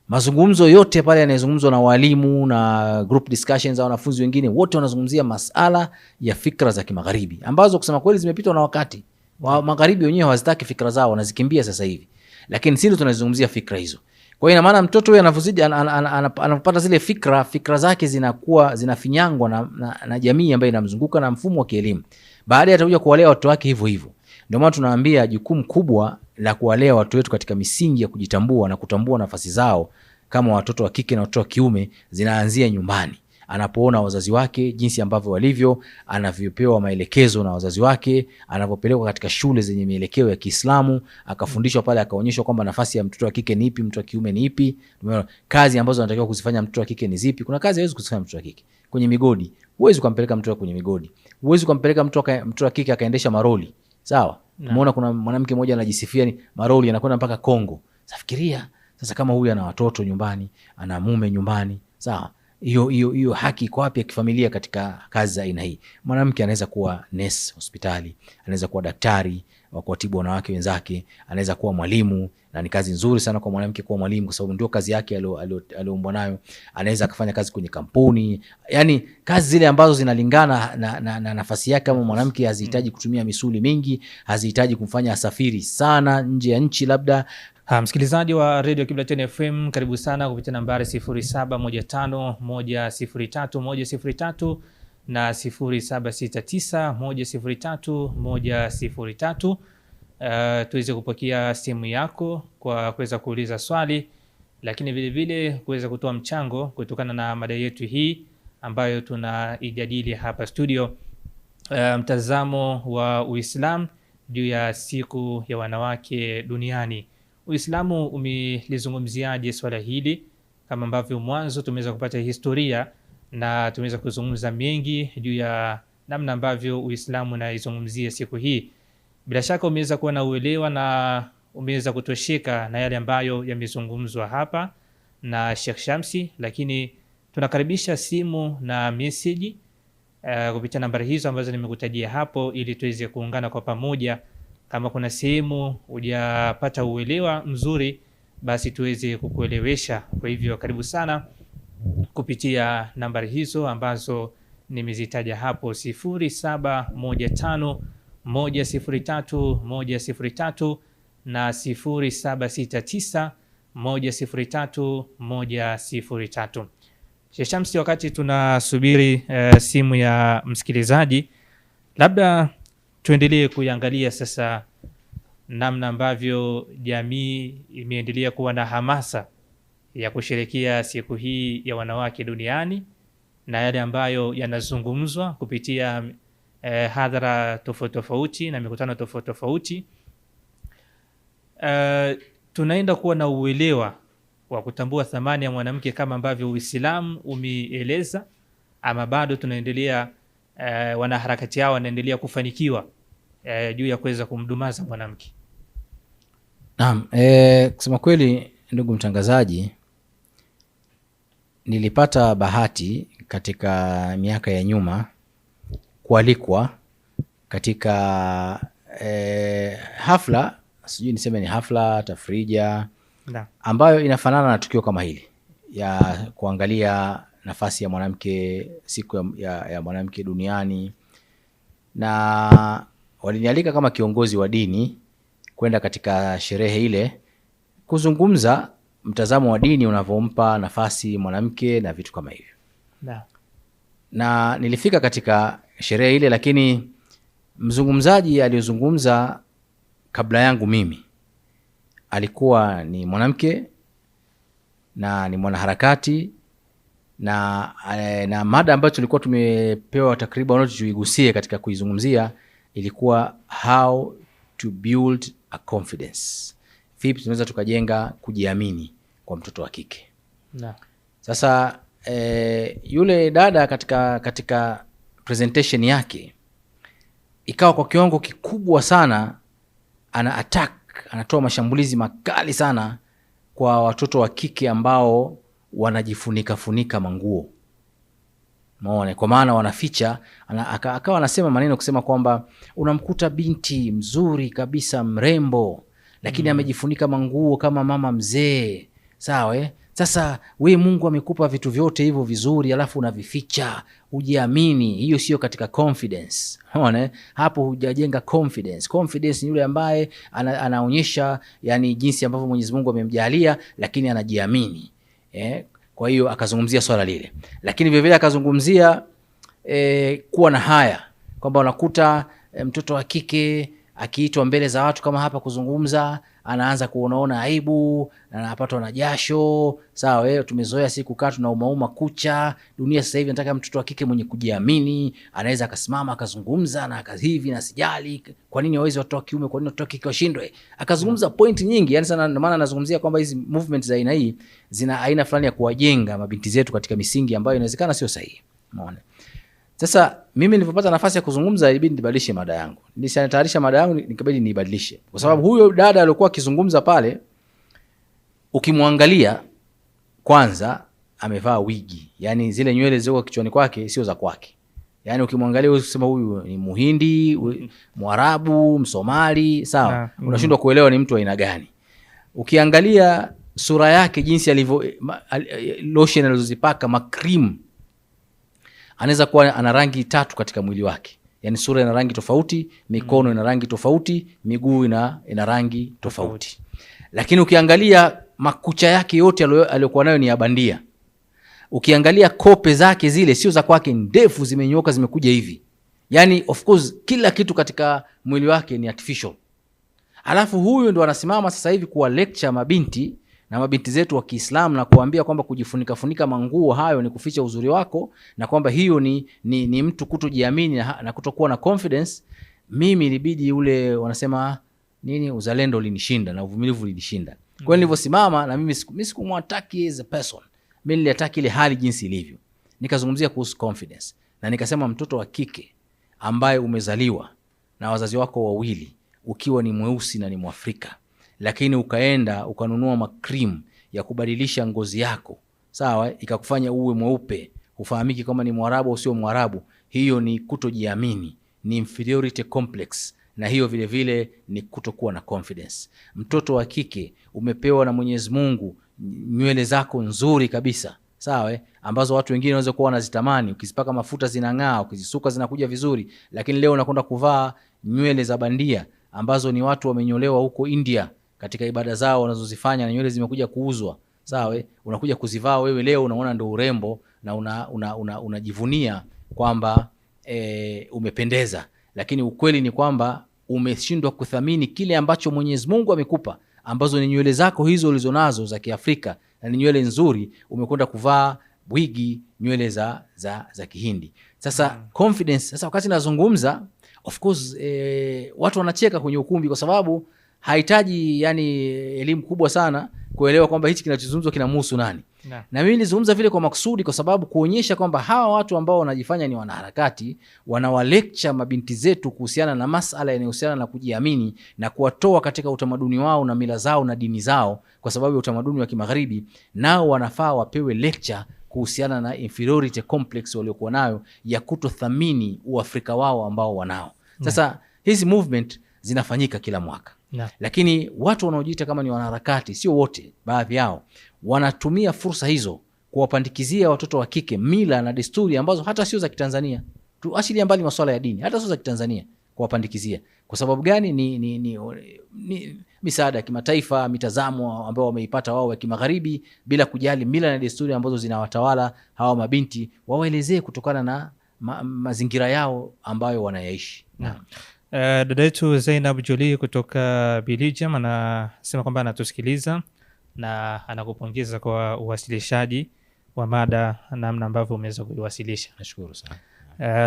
Mazungumzo yote pale yanayozungumzwa na walimu na group discussions za wanafunzi wengine, wote wanazungumzia masala ya fikra za kimagharibi ambazo kusema kweli zimepitwa na wakati. Wa magharibi wenyewe hawazitaki fikra zao, wanazikimbia sasa hivi. Lakini sisi tunazungumzia fikra hizo. Kwa hiyo ina maana mtoto huyo anavozidi anapata zile fikra zake zinafinyangwa na jamii ambayo inamzunguka na mfumo wa kielimu. Baadaye atakuja kuwalea watoto wake hivyo hivyo. Ndio maana tunaambia jukumu kubwa la kuwalea watu wetu katika misingi ya kujitambua na kutambua nafasi zao kama watoto wa kike na watoto wa kiume zinaanzia nyumbani. Anapoona wazazi wake jinsi ambavyo walivyo, anavyopewa maelekezo na wazazi wake, anapopelekwa katika shule zenye mielekeo ya Kiislamu, akafundishwa pale, akaonyeshwa kwamba nafasi ya mtoto wa kike ni ipi, mtoto wa kiume ni ipi, kazi ambazo anatakiwa kuzifanya mtoto wa kike ni zipi. Kuna kazi hawezi kuzifanya mtoto wa kike kwenye migodi. Huwezi kumpeleka mtoto kwenye migodi. Huwezi kumpeleka mtoto wa kike akaendesha maroli. Sawa? Umeona kuna mwanamke mmoja anajisifia ni maroli anakwenda mpaka Kongo. Safikiria sasa kama huyu ana watoto nyumbani, ana mume nyumbani, sawa? Hiyo haki iko wapi ya kifamilia katika kazi za aina hii? Mwanamke anaweza kuwa nurse hospitali, anaweza kuwa daktari wa kuwatibu wanawake wenzake, anaweza kuwa mwalimu na ni kazi nzuri sana kwa mwanamke kuwa mwalimu, kwa sababu ndio kazi yake aliyoumbwa nayo. Anaweza akafanya kazi kwenye kampuni, yani kazi zile ambazo zinalingana na nafasi yake kama mwanamke. Hazihitaji kutumia misuli mingi, hazihitaji kumfanya asafiri sana nje ya nchi labda. Msikilizaji wa Radio Kibla FM, karibu sana kupitia nambari 0715103103 na 0769103103. Tuweze kupokea simu yako kwa kuweza kuuliza swali, lakini vile vile kuweza kutoa mchango kutokana na mada yetu hii ambayo tunaijadili hapa studio, mtazamo wa Uislamu juu ya siku ya wanawake duniani. Uislamu umelizungumziaje swala hili? Kama ambavyo mwanzo tumeweza kupata historia na tumeweza kuzungumza mengi juu ya namna ambavyo Uislamu unaizungumzia siku hii. Bila shaka umeweza kuwa na uelewa na umeweza kutosheka na yale ambayo yamezungumzwa hapa na Sheikh Shamsi, lakini tunakaribisha simu na message kupitia nambari hizo ambazo nimekutajia hapo, ili tuweze kuungana kwa pamoja. Kama kuna sehemu hujapata uelewa mzuri, basi tuweze kukuelewesha. Kwa hivyo karibu sana kupitia nambari hizo ambazo nimezitaja hapo, 0715103103 na 0769103103. Sheikh Shamsi, wakati tunasubiri simu ya msikilizaji, labda tuendelee kuiangalia sasa namna ambavyo jamii imeendelea kuwa na hamasa ya kusherehekea siku hii ya wanawake duniani na yale ambayo yanazungumzwa kupitia hadhara tofauti tofauti na mikutano tofauti tofauti. Tunaenda kuwa na uelewa wa kutambua thamani ya mwanamke kama ambavyo Uislamu umeeleza, ama bado tunaendelea wanaharakati hao wanaendelea kufanikiwa juu ya kuweza kumdumaza mwanamke? Naam, kusema kweli ndugu mtangazaji, nilipata bahati katika miaka ya nyuma kualikwa katika hafla, sijui niseme ni hafla tafrija ambayo inafanana na tukio kama hili ya kuangalia nafasi ya mwanamke, siku ya mwanamke duniani, na walinialika kama kiongozi wa dini kwenda katika sherehe ile kuzungumza mtazamo wa dini unavyompa nafasi mwanamke na vitu kama hivyo. Na nilifika katika sherehe ile, lakini mzungumzaji aliyozungumza kabla yangu mimi alikuwa ni mwanamke na ni mwanaharakati, na mada ambayo tulikuwa tumepewa takriban tuigusie katika kuizungumzia ilikuwa how to build a confidence. Vipi tunaweza tukajenga kujiamini kwa mtoto wa kike. Sasa yule dada katika presentation yake ikawa kwa kiwango kikubwa sana anatoa mashambulizi makali sana kwa watoto wa kike ambao wanajifunika manguo. Maone, kwa maana wanaficha. Akawa anasema maneno kusema kwamba unamkuta binti mzuri kabisa mrembo, lakini amejifunika manguo kama mama mzee. Sawa, sasa we Mungu amekupa vitu vyote hivyo vizuri, alafu unavificha, ujiamini. Hiyo sio katika confidence. Unaona, hapo hujajenga confidence. Confidence ni yule ambaye anaonyesha yani jinsi ambavyo Mwenyezi Mungu amemjalia, lakini anajiamini. Kwa hiyo akazungumzia swala lile, lakini vile vile akazungumzia kuwa na haya, kwamba unakuta mtoto wa kike akiitwa mbele za watu kama hapa kuzungumza, anaanza kuonaona aibu na anapatwa na jasho. Sawa, tumezoea siku katu na umauma kucha. Dunia sasa hivi nataka mtoto wa kike mwenye kujiamini, anaweza akasimama akazungumza na akahivi na sijali. Kwa nini hawezi watoto wa kiume, kwa nini watoto wa kike washindwe? Akazungumza point nyingi, yani sana. Ndio maana anazungumzia kwamba hizi movement za aina hii zina aina fulani ya kuwajenga mabinti zetu katika misingi ambayo inawezekana sio sahihi. Umeona? Sasa mimi nilipopata nafasi ya kuzungumza ilibidi nibadilishe mada yangu. Nilishanatayarisha mada yangu, nikabidi nibadilishe. Kwa sababu huyo dada alikuwa akizungumza pale, ukimwangalia kwanza amevaa wigi. Yaani zile nywele zilizo kichwani kwake sio za kwake. Yaani ukimwangalia usema huyu ni Muhindi, Mwarabu, Msomali, sawa? Unashindwa kuelewa ni mtu wa aina gani. Ukiangalia sura yake jinsi alivyo, lotion alizozipaka, macream, anaweza kuwa ana rangi 3 katika mwili wake. Yani sura ina rangi tofauti, mikono ina rangi tofauti, miguu ina rangi tofauti. Lakini ukiangalia makucha yake yote aliyokuwa nayo ni ya bandia. Ukiangalia kope zake zile sio za kwake, ndefu, zimenyoka, zimekuja hivi. Yani of course kila kitu katika mwili wake ni artificial. Alafu huyu ndo anasimama sasa hivi kuwa lecture mabinti na mabinti zetu wa Kiislamu na kuambia kwamba kujifunika funika manguo hayo ni kuficha uzuri wako, na kwamba hiyo ni mtu kutojiamini na kutokuwa na confidence. Mimi ilibidi ule wanasema nini, uzalendo ulinishinda na uvumilivu ulinishinda. Kwa nilivyosimama na mimi sikumwataki as a person. Mimi niliataki ile hali jinsi ilivyo. Nikazungumzia kuhusu confidence na nikasema mtoto wa kike ambaye umezaliwa na wazazi wako wawili ukiwa ni mweusi na ni Mwafrika, lakini ukaenda ukanunua macream ya kubadilisha ngozi yako, sawa, ikakufanya uwe mweupe, ufahamiki kama ni Mwarabu au sio Mwarabu, hiyo ni kutojiamini, ni inferiority complex, na hiyo vile vile ni kutokuwa na confidence. Mtoto wa kike umepewa na Mwenyezi Mungu nywele zako nzuri kabisa, sawa, ambazo watu wengine wanaweza kuwa wanazitamani, ukizipaka mafuta zinang'aa, ukizisuka zinakuja vizuri, lakini leo unakwenda kuvaa nywele za bandia ambazo ni watu wamenyolewa huko India katika ibada zao wanazozifanya, na nywele zimekuja kuuzwa, sawa, unakuja kuzivaa wewe leo, unaona ndio urembo na unajivunia kwamba umependeza, lakini ukweli ni kwamba umeshindwa kuthamini kile ambacho Mwenyezi Mungu amekupa, ambazo ni nywele zako hizo ulizonazo za Kiafrika, na ni nywele nzuri. Umekwenda kuvaa wigi, nywele za Kihindi. Sasa confidence, sasa wakati nazungumza, of course watu wanacheka kwenye ukumbi, kwa sababu hahitaji yani elimu kubwa sana kuelewa kwamba hichi kinachozungumzwa kinamhusu nani. Na mimi nilizungumza vile kwa makusudi, kwa sababu kuonyesha kwamba hawa watu ambao wanajifanya ni wanaharakati wanawalecture mabinti zetu kuhusiana na masala yanayohusiana na kujiamini na kuwatoa katika utamaduni wao na mila zao na dini zao kwa sababu ya utamaduni wa Kimagharibi. Nao wanafaa wapewe lecture kuhusiana na inferiority complex waliokuwa nayo ya kutothamini uafrika wao ambao wanao. Sasa hizi movement zinafanyika kila mwaka. Lakini watu wanaojiita kama ni wanaharakati, sio wote, baadhi yao wanatumia fursa hizo kuwapandikizia watoto wa kike mila na desturi ambazo hata sio za Kitanzania. Tuachilia mbali masuala ya dini, hata sio za Kitanzania kuwapandikizia. Kwa sababu gani? Ni misaada ya kimataifa, mitazamo ambao wameipata wao wa Kimagharibi, bila kujali mila na desturi ambazo zinawatawala hawa mabinti, wawaelezee kutokana na mazingira yao ambayo wanayaishi. Dada yetu Zainab Jolie kutoka Belgium anasema kwamba anatusikiliza na anakupongeza kwa uwasilishaji wa mada namna ambavyo umeweza kuiwasilisha. Nashukuru sana.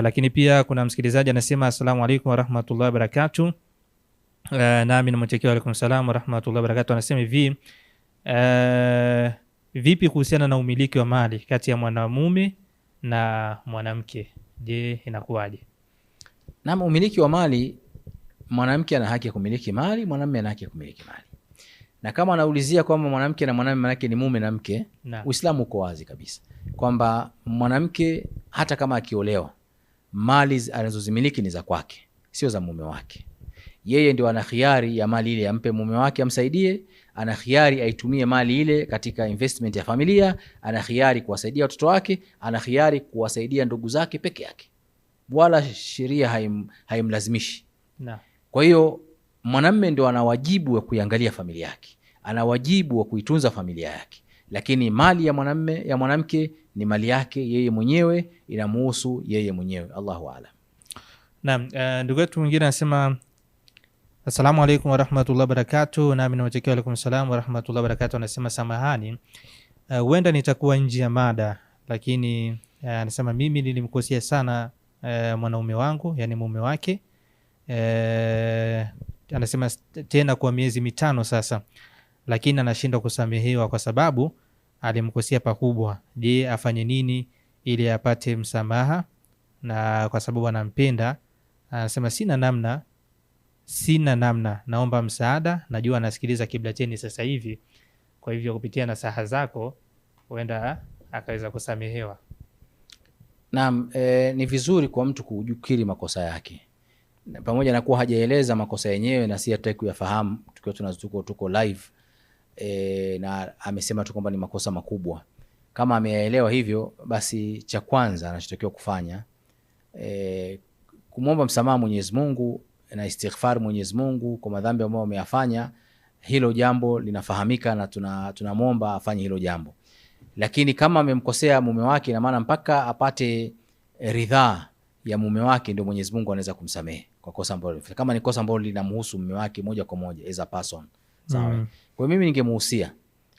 Lakini pia kuna msikilizaji anasema asalamu alaykum wa rahmatullahi wa barakatuh. Nami namtakia alaykum salaam wa rahmatullahi wa barakatuh. Anasema hivi, vipi kuhusiana na umiliki wa mali kati ya mwanamume na mwanamke? Je, inakuwaje? Na umiliki wa mali, mwanamke ana haki ya kumiliki mali, mwanamume ana haki ya kumiliki mali. Na kama anaulizia kwamba mwanamke na mwanamume manake ni mume na mke, Uislamu uko wazi kabisa kwamba mwanamke hata kama akiolewa, mali anazozimiliki ni za kwake, sio za mume wake. Yeye ndio ana khiari ya mali ile, ampe mume wake amsaidie, ana khiari aitumie mali ile katika investment ya familia, ana khiari kuwasaidia watoto wake, ana khiari kuwasaidia ndugu zake peke yake. Wala sheria haimlazimishi. Kwa hiyo mwanamume ndio ana wajibu wa kuiangalia familia yake, ana wajibu wa kuitunza familia yake, lakini mali ya mwanamume ya mwanamke ni mali yake yeye mwenyewe, inamuhusu yeye mwenyewe. Allahu a'lam. Naam, ndugu yetu mwingine anasema asalamu alaykum wa rahmatullahi wa barakatuh. Nami nawatakia alaykum salaam wa rahmatullahi wa barakatuh. Anasema samahani, huenda nitakuwa nje ya mada, lakini anasema mimi nilimkosea sana mwanaume wangu, yani mume wake. Anasema tena kwa miezi 5 sasa, lakini anashindwa kusamehewa kwa sababu alimkosea pakubwa. Je, afanye nini ili apate msamaha? Na kwa sababu anampenda, anasema sina namna, naomba msaada. Najua anasikiliza Kiblateni sasa hivi, kwa hivyo kupitia nasaha zako huenda akaweza kusamehewa. Naam, ni vizuri kwa mtu kujikiri makosa yake, pamoja na kuwa hajaeleza makosa yenyewe na si hataki kuyafahamu tukiwa tuko live, na amesema tu kwamba ni makosa makubwa. Kama ameyaelewa hivyo, basi cha kwanza anachotakiwa kufanya kumwomba msamaha Mwenyezi Mungu na istighfar Mwenyezi Mungu kwa madhambi ambayo ameyafanya. Hilo jambo linafahamika na tunamwomba afanye hilo jambo. Lakini kama amemkosea mume wake, ina maana mpaka apate ridhaa ya mume wake ndio Mwenyezi Mungu anaweza kumsamehe kwa kosa ambalo, kama ni kosa ambalo linamhusu mume wake moja kwa moja as a person. Sawa. Kwa mimi ningemuhusia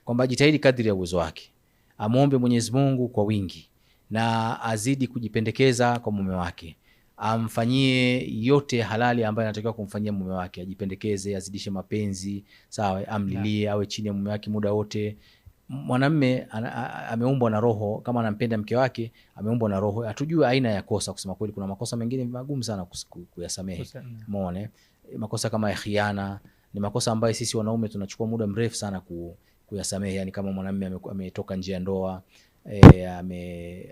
kwamba jitahidi kadri ya uwezo wake, amuombe Mwenyezi Mungu kwa wingi na azidi kujipendekeza kwa mume wake, amfanyie yote halali ambayo anatakiwa kumfanyia mume wake, ajipendekeze, azidishe mapenzi, sawa, amlilie, awe chini ya mume wake muda wote. Mwanamume ameumbwa na roho, kama anampenda mke wake ameumbwa na roho. Hatujui aina ya kosa, kusema kweli kuna makosa mengine magumu sana kuyasamehe. Umeona, makosa kama ya khiana ni makosa ambayo sisi wanaume tunachukua muda mrefu sana kuyasamehe. Yani kama mwanamume ametoka nje ya ndoa,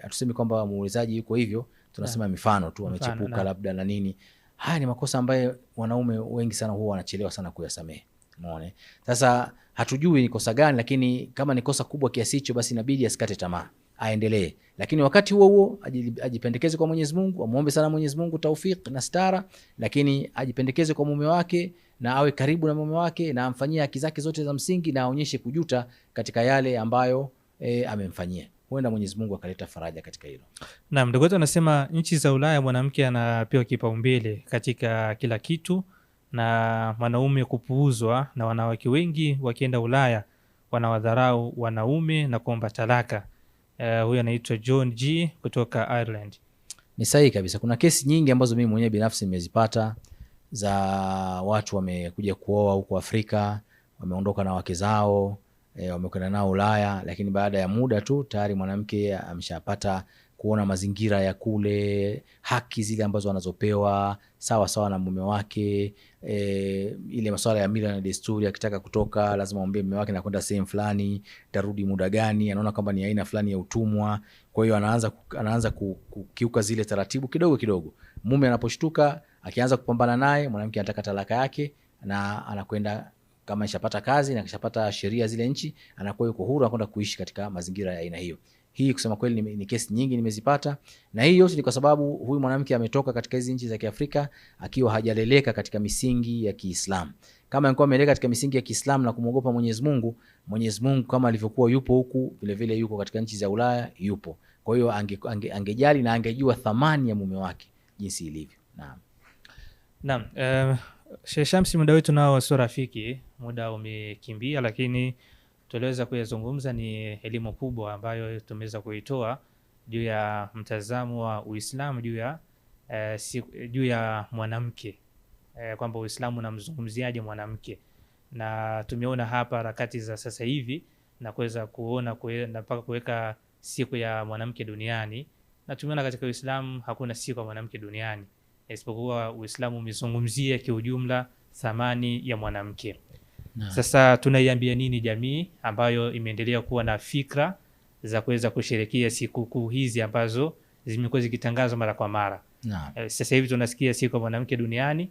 hatusemi kwamba muulizaji yuko hivyo, tunasema mifano tu, amechepuka labda na nini. Haya ni makosa ambayo wanaume wengi sana huwa wanachelewa sana kuyasamehe. Umeona, sasa hatujui ni kosa gani, lakini kama ni kosa kubwa kiasi hicho, basi inabidi asikate tamaa, aendelee. Lakini wakati huo huo ajipendekeze kwa Mwenyezi Mungu, amuombe sana Mwenyezi Mungu tawfik na stara, lakini ajipendekeze kwa mume wake na awe karibu na mume wake na amfanyie haki zake zote za msingi na aonyeshe kujuta katika yale ambayo amemfanyia. Huenda Mwenyezi Mungu akaleta faraja katika hilo. Naam, ndugu wetu anasema nchi za Ulaya mwanamke anapewa kipaumbele katika kila kitu na wanaume kupuuzwa, na wanawake wengi wakienda Ulaya wanawadharau wanaume na kuomba talaka. Huyu anaitwa John G kutoka Ireland. Ni sahihi kabisa. Kuna kesi nyingi ambazo mimi mwenyewe binafsi nimezipata za watu wamekuja kuoa huko Afrika, wameondoka na wake zao, wamekwenda nao Ulaya, lakini baada ya muda tu tayari mwanamke ameshapata kuona mazingira ya kule, haki zile ambazo wanazopewa sawa sawa na mume wake. Ile masuala ya mila na desturi, akitaka kutoka lazima aombe mume wake na kwenda sehemu fulani, tarudi muda gani, anaona kwamba ni aina fulani ya utumwa. Kwa hiyo anaanza kukiuka zile taratibu kidogo kidogo. Mume anaposhtuka, akianza kupambana naye, mwanamke anataka talaka yake na anakwenda, kama ishapata kazi na kishapata sheria zile nchi, anakuwa yuko huru anakwenda kuishi katika mazingira ya aina hiyo. Hii kusema kweli ni kesi nyingi nimezipata, na hii yote ni kwa sababu huyu mwanamke ametoka katika hizi nchi za Kiafrika akiwa hajaleleka katika misingi ya Kiislamu. Kama angekuwa ameleka katika misingi ya Kiislamu na kumwogopa Mwenyezi Mungu, Mwenyezi Mungu kama alivyokuwa yupo huku vile vile yuko katika nchi za Ulaya yupo. Kwa hiyo angejali na angejua thamani ya mume wake jinsi ilivyo. Naam. Sheikh Shamsi, muda wetu nao sio rafiki, muda umekimbia, lakini tuliweza kuyazungumza ni elimu kubwa ambayo tumeweza kuitoa juu ya mtazamo wa Uislamu juu ya mwanamke, kwamba Uislamu unamzungumziaje mwanamke, na tumeona hapa harakati za sasa hivi na kuweza kuona na mpaka kuweka siku ya mwanamke duniani, na tumeona katika Uislamu hakuna siku ya mwanamke duniani, isipokuwa Uislamu umezungumzia kiujumla thamani ya mwanamke. Sasa tunaiambia nini jamii ambayo imeendelea kuwa na fikra za kuweza kusherehekea sikukuu hizi ambazo zimekuwa zikitangazwa mara kwa mara? Sasa hivi tunasikia siku ya mwanamke duniani,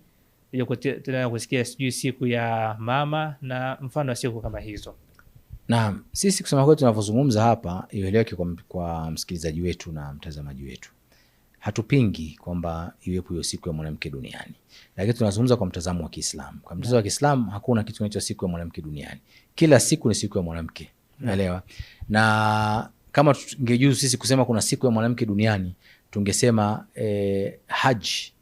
tunataka kusikia sijui siku ya mama na mfano wa siku kama hizo. Naam, sisi kusema kweli tunavyozungumza hapa ieleweke kwa msikilizaji wetu na mtazamaji wetu. Hatupingi kwamba iwepo hiyo siku ya mwanamke duniani, lakini tunazungumza kwa mtazamo wa Kiislamu. Kwa mtazamo wa Kiislamu hakuna kitu kinaitwa siku ya mwanamke duniani. Kila siku ni siku ya mwanamke. Unaelewa? Na kama tungejuzu sisi kusema kuna siku ya mwanamke duniani, tungesema haji,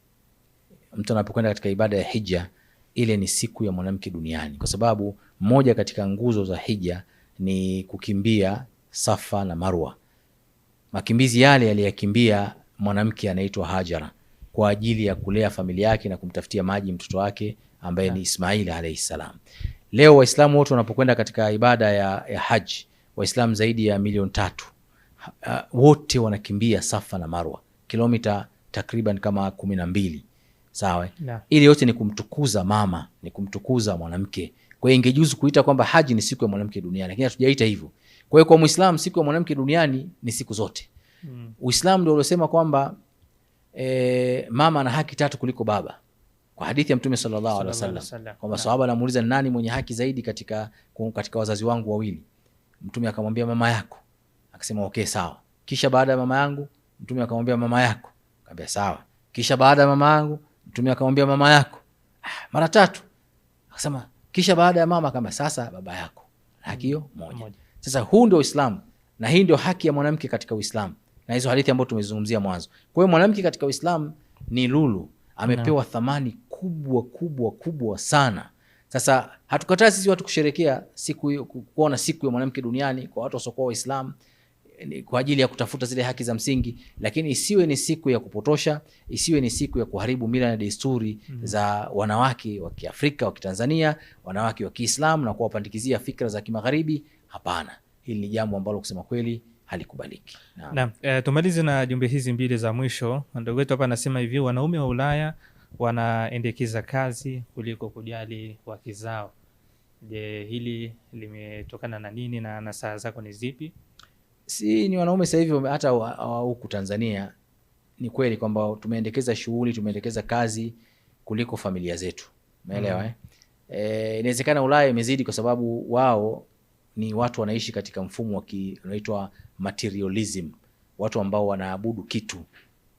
mtu anapokwenda katika ibada ya hija, ile ni siku ya mwanamke duniani, kwa sababu moja katika nguzo za hija ni kukimbia Safa na Marwa. Makimbizi yale yaliyakimbia mwanamke anaitwa Hajara kwa ajili ya kulea familia yake na kumtafutia maji mtoto wake ambaye ni Ismail alayhi salam. Leo Waislamu wote wanapokwenda katika ibada ya haji, Waislamu zaidi ya 3 wote wanakimbia Safa na Marwa, kilomita takriban kama 12. Sawa? Ili yote ni kumtukuza mama, ni kumtukuza mwanamke. Kwa hiyo ingejuzu kuita kwamba haji ni siku ya mwanamke duniani, lakini hatujaita hivyo. Kwa hiyo kwa Muislamu siku ya mwanamke duniani ni siku zote. Uislamu ndio uliosema kwamba mama ana haki 3 kuliko baba. kwa hadithi ya Mtume sallallahu alaihi wasallam kwamba sahaba anamuuliza nani mwenye haki zaidi katika wazazi wangu wawili. Mtume akamwambia mama yako. Akasema okay, sawa. Kisha baada ya mama yangu? Mtume akamwambia mama yako. Akamwambia sawa. Kisha baada ya mama yangu? Mtume akamwambia mama yako. Mara 3. Akasema kisha baada ya mama? Akamwambia sasa baba yako. Haki hiyo moja. Sasa huu ndio Uislamu, na hii ndio haki ya mwanamke katika Uislamu, na hizo hadithi ambazo tumezungumzia mwanzo. Kwa hiyo mwanamke katika Uislamu ni lulu, amepewa thamani kubwa sana. Sasa hatukataa sisi watu kusherekea kuona siku ya mwanamke duniani kwa watu wasiokuwa Waislamu kwa ajili ya kutafuta zile haki za msingi, lakini isiwe ni siku ya kupotosha, isiwe ni siku ya kuharibu mila na desturi za wanawake wa Kiafrika, wa Kitanzania, wanawake wa Kiislamu na kuwapandikizia fikra za kimagharibi. Hapana, hili ni jambo ambalo kusema kweli halikubaliki. Naam, tumalize na jumbe hizi mbili za mwisho. Ndugu wetu hapa anasema hivi: wanaume wa Ulaya wanaendekeza kazi kuliko kujali wake zao. Je, hili limetokana na nini na nasaha zako ni zipi? Si ni wanaume sasa hivi hata huku Tanzania ni kweli kwamba tumeendekeza shughuli, tumeendekeza kazi kuliko familia zetu. Umeelewa? Inawezekana Ulaya imezidi kwa sababu wao ni watu wanaishi katika mfumo unaitwa materialism, watu ambao wanaabudu kitu,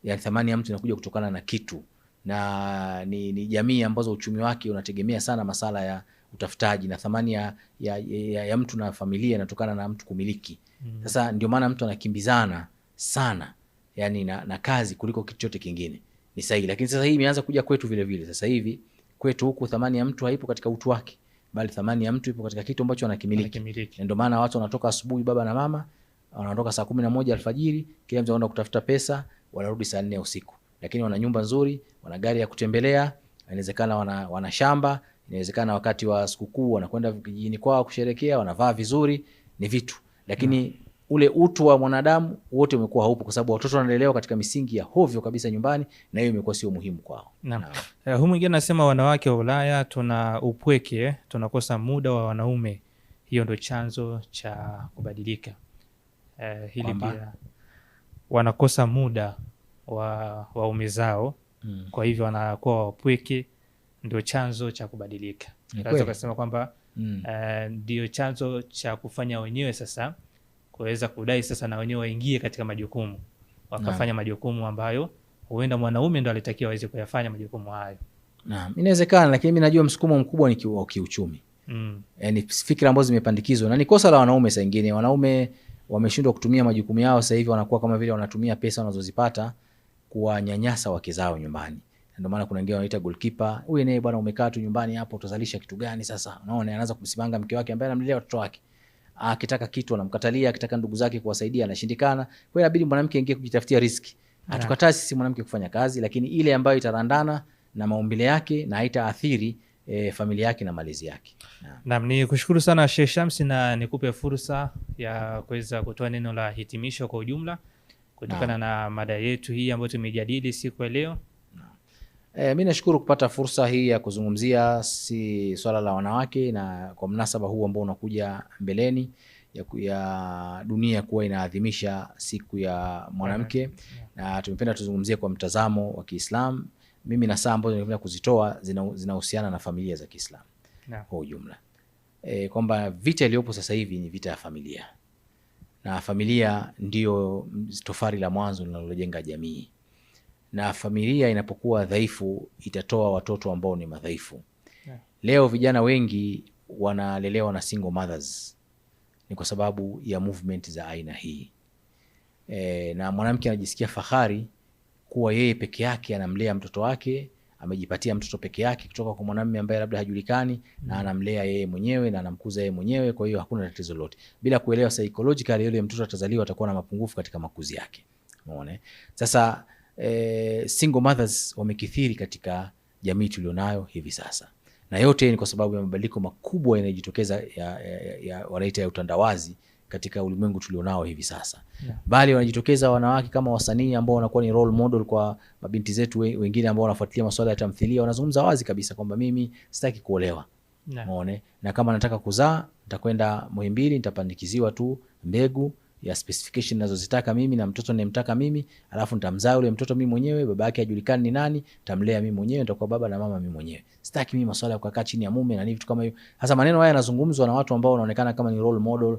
yani thamani ya mtu inakuja kutokana na kitu, na ni jamii ambazo uchumi wake unategemea sana masala ya utafutaji, na thamani ya mtu na familia inatokana na mtu kumiliki. Sasa ndio maana mtu anakimbizana sana yani na kazi kuliko kitu chote kingine. Ni sahihi, lakini sasa hii imeanza kuja kwetu vile vile. Sasa hivi kwetu huku thamani ya mtu haipo katika utu wake, bali thamani ya mtu ipo katika kitu ambacho anakimiliki. Ndio maana watu wanatoka asubuhi, baba na mama wanatoka saa 11 alfajiri, kila mtu anaenda kutafuta pesa, wanarudi saa 4 usiku. Lakini wana nyumba nzuri, wana gari ya kutembelea, inawezekana wana shamba, inawezekana wakati wa sikukuu wanakwenda kijijini kwao kusherekea, wanavaa vizuri, ni vitu. Lakini ule utu wa mwanadamu wote umekuwa haupo, kwa sababu watoto wanalelewa katika misingi ya hovyo kabisa nyumbani, na hiyo imekuwa sio muhimu kwao. Huyu mwingine anasema wanawake wa Ulaya tuna upweke, tunakosa muda wa wanaume, hiyo ndio chanzo cha kubadilika. Hili pia wanakosa muda wa waume zao, kwa hivyo wanakuwa wapweke, ndio chanzo cha kubadilika. Naweza kusema kwamba ndio chanzo cha kufanya wenyewe sasa kuweza kudai sasa na wenyewe waingie katika majukumu, wakafanya majukumu ambayo huenda mwanaume ndo alitakiwa aweze kuyafanya majukumu hayo. Naam, inawezekana, lakini mimi najua msukumo mkubwa ni kiuchumi. Yaani fikra ambazo zimepandikizwa, na ni kosa la wanaume. Saa nyingine wanaume wameshindwa kutumia majukumu yao, sasa hivi wanakuwa kama vile wanatumia pesa wanazozipata kuwanyanyasa wake zao nyumbani. Ndio maana kuna wengine wanaita goalkeeper, wewe naye bwana umekaa tu nyumbani hapo utazalisha kitu gani sasa? Unaona, anaanza kumsimanga mke wake ambaye anamlelea watoto wake. Akitaka kitu anamkatalia, akitaka ndugu zake kuwasaidia anashindikana. Kwa hiyo inabidi mwanamke aingie kujitafutia riziki. Hatukataa sisi mwanamke kufanya kazi, lakini ile ambayo itarandana na maumbile yake na haitaathiri familia yake na malezi yake. Naam, ni kushukuru sana Sheikh Shamsi, na nikupe fursa ya kuweza kutoa neno la hitimisho kwa ujumla kutokana na mada yetu hii ambayo tumejadili siku ya leo. Mimi nashukuru kupata fursa hii ya kuzungumzia swala la wanawake, na kwa mnasaba huu ambao unakuja mbeleni ya dunia kuwa inaadhimisha siku ya mwanamke, na tumependa tuzungumzie kwa mtazamo wa Kiislamu. Mimi na saa ambazo nimependa kuzitoa zinahusiana na familia za Kiislamu kwa ujumla. Kwamba vita iliyopo sasa hivi ni vita ya familia, na familia ndio tofari la mwanzo linalojenga jamii, na familia inapokuwa dhaifu itatoa watoto ambao ni madhaifu. Leo vijana wengi wanalelewa na single mothers, ni kwa sababu ya movement za aina hii. Na mwanamke anajisikia fahari kuwa yeye peke yake anamlea mtoto wake, amejipatia mtoto peke yake kutoka kwa mwanamume ambaye labda hajulikani, na anamlea yeye mwenyewe na anamkuza yeye mwenyewe, kwa hiyo hakuna tatizo lolote, bila kuelewa psychologically yule mtoto atazaliwa atakuwa na mapungufu katika makuzi yake. Umeona? Sasa single mothers wamekithiri katika jamii tulionayo hivi sasa, na yote ni kwa sababu ya mabadiliko makubwa yanayojitokeza wanaita ya utandawazi katika ulimwengu tulionao hivi sasa. Bali wanajitokeza wanawake kama wasanii ambao wanakuwa ni role model kwa mabinti zetu wengine ambao wanafuatilia masuala ya tamthilia. Wanazungumza wazi kabisa kwamba mimi sitaki kuolewa. Umeona? Na kama nataka kuzaa nitakwenda Muhimbili, nitapandikiziwa tu mbegu ya specification ninazozitaka mimi na mtoto ninayemtaka mimi, alafu nitamzaa yule mtoto mimi mwenyewe, baba yake hajulikani ni nani, nitamlea mimi mwenyewe, nitakuwa baba na mama mimi mwenyewe. Sitaki mimi masuala ya kukaa chini ya mume na vitu kama hivyo. Sasa maneno haya yanazungumzwa na watu ambao wanaonekana kama ni role model,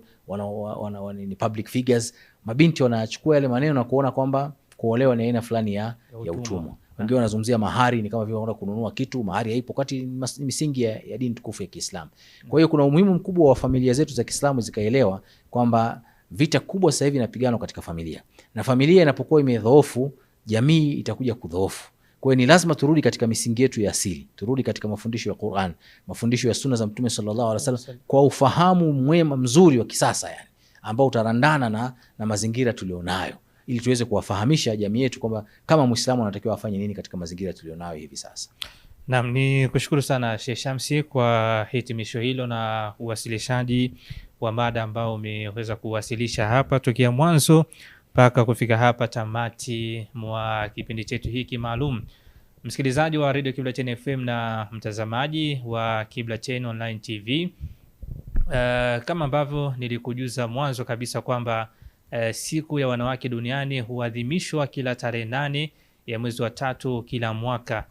ni public figures. Mabinti wanachukua yale maneno na kuona kwamba kuolewa ni aina fulani ya utumwa. Wengine wanazungumzia mahari ni kama vile wanaenda kununua kitu, mahari haipo, wakati misingi ya dini tukufu ya Kiislamu. Kwa hiyo kuna umuhimu mkubwa wa familia zetu za Kiislamu zikaelewa kwamba vita kubwa sasa hivi inapiganwa katika familia, na familia inapokuwa imedhoofu, jamii itakuja kudhoofu. Kwa hiyo ni lazima turudi katika misingi yetu ya asili, turudi katika mafundisho ya Qur'an, mafundisho ya sunna za Mtume sallallahu alaihi wasallam, kwa ufahamu mwema mzuri wa kisasa, yani ambao utarandana na mazingira tulionayo, ili tuweze kuwafahamisha jamii yetu kwamba kama Muislamu anatakiwa afanye nini katika mazingira tulionayo hivi sasa. Naam, ni kushukuru sana Sheikh Shamsi kwa hitimisho hilo na uwasilishaji wa mada ambao umeweza kuwasilisha hapa tokea mwanzo mpaka kufika hapa tamati mwa kipindi chetu hiki maalum. Msikilizaji wa Radio Kibla FM na mtazamaji wa Kibla Online TV, kama ambavyo nilikujuza mwanzo kabisa kwamba siku ya wanawake duniani huadhimishwa kila tarehe 8 ya mwezi wa 3 kila mwaka.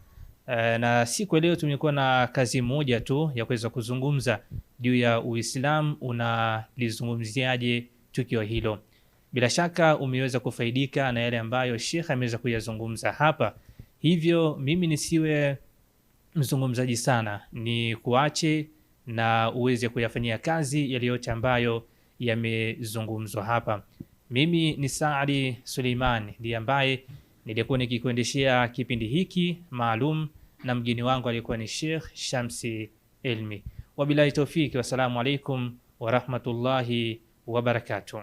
Na siku leo tumekuwa na kazi moja tu ya kuweza kuzungumza juu ya Uislamu unalizungumziaje tukio hilo. Bila shaka umeweza kufaidika na yale ambayo Sheikh ameweza kuyazungumza hapa. Hivyo mimi nisiwe mzungumzaji sana, ni kuache na uweze kuyafanyia kazi yale yote ambayo yamezungumzwa hapa. Mimi ni Saadi Suleiman, ndiye ambaye nilikuwa nikikuendeshea kipindi hiki maalum, na mgeni wangu alikuwa ni Sheikh Shamsi Elmi. Wabillahi tawfiki, wassalamu alaikum wa rahmatullahi wa barakatuh.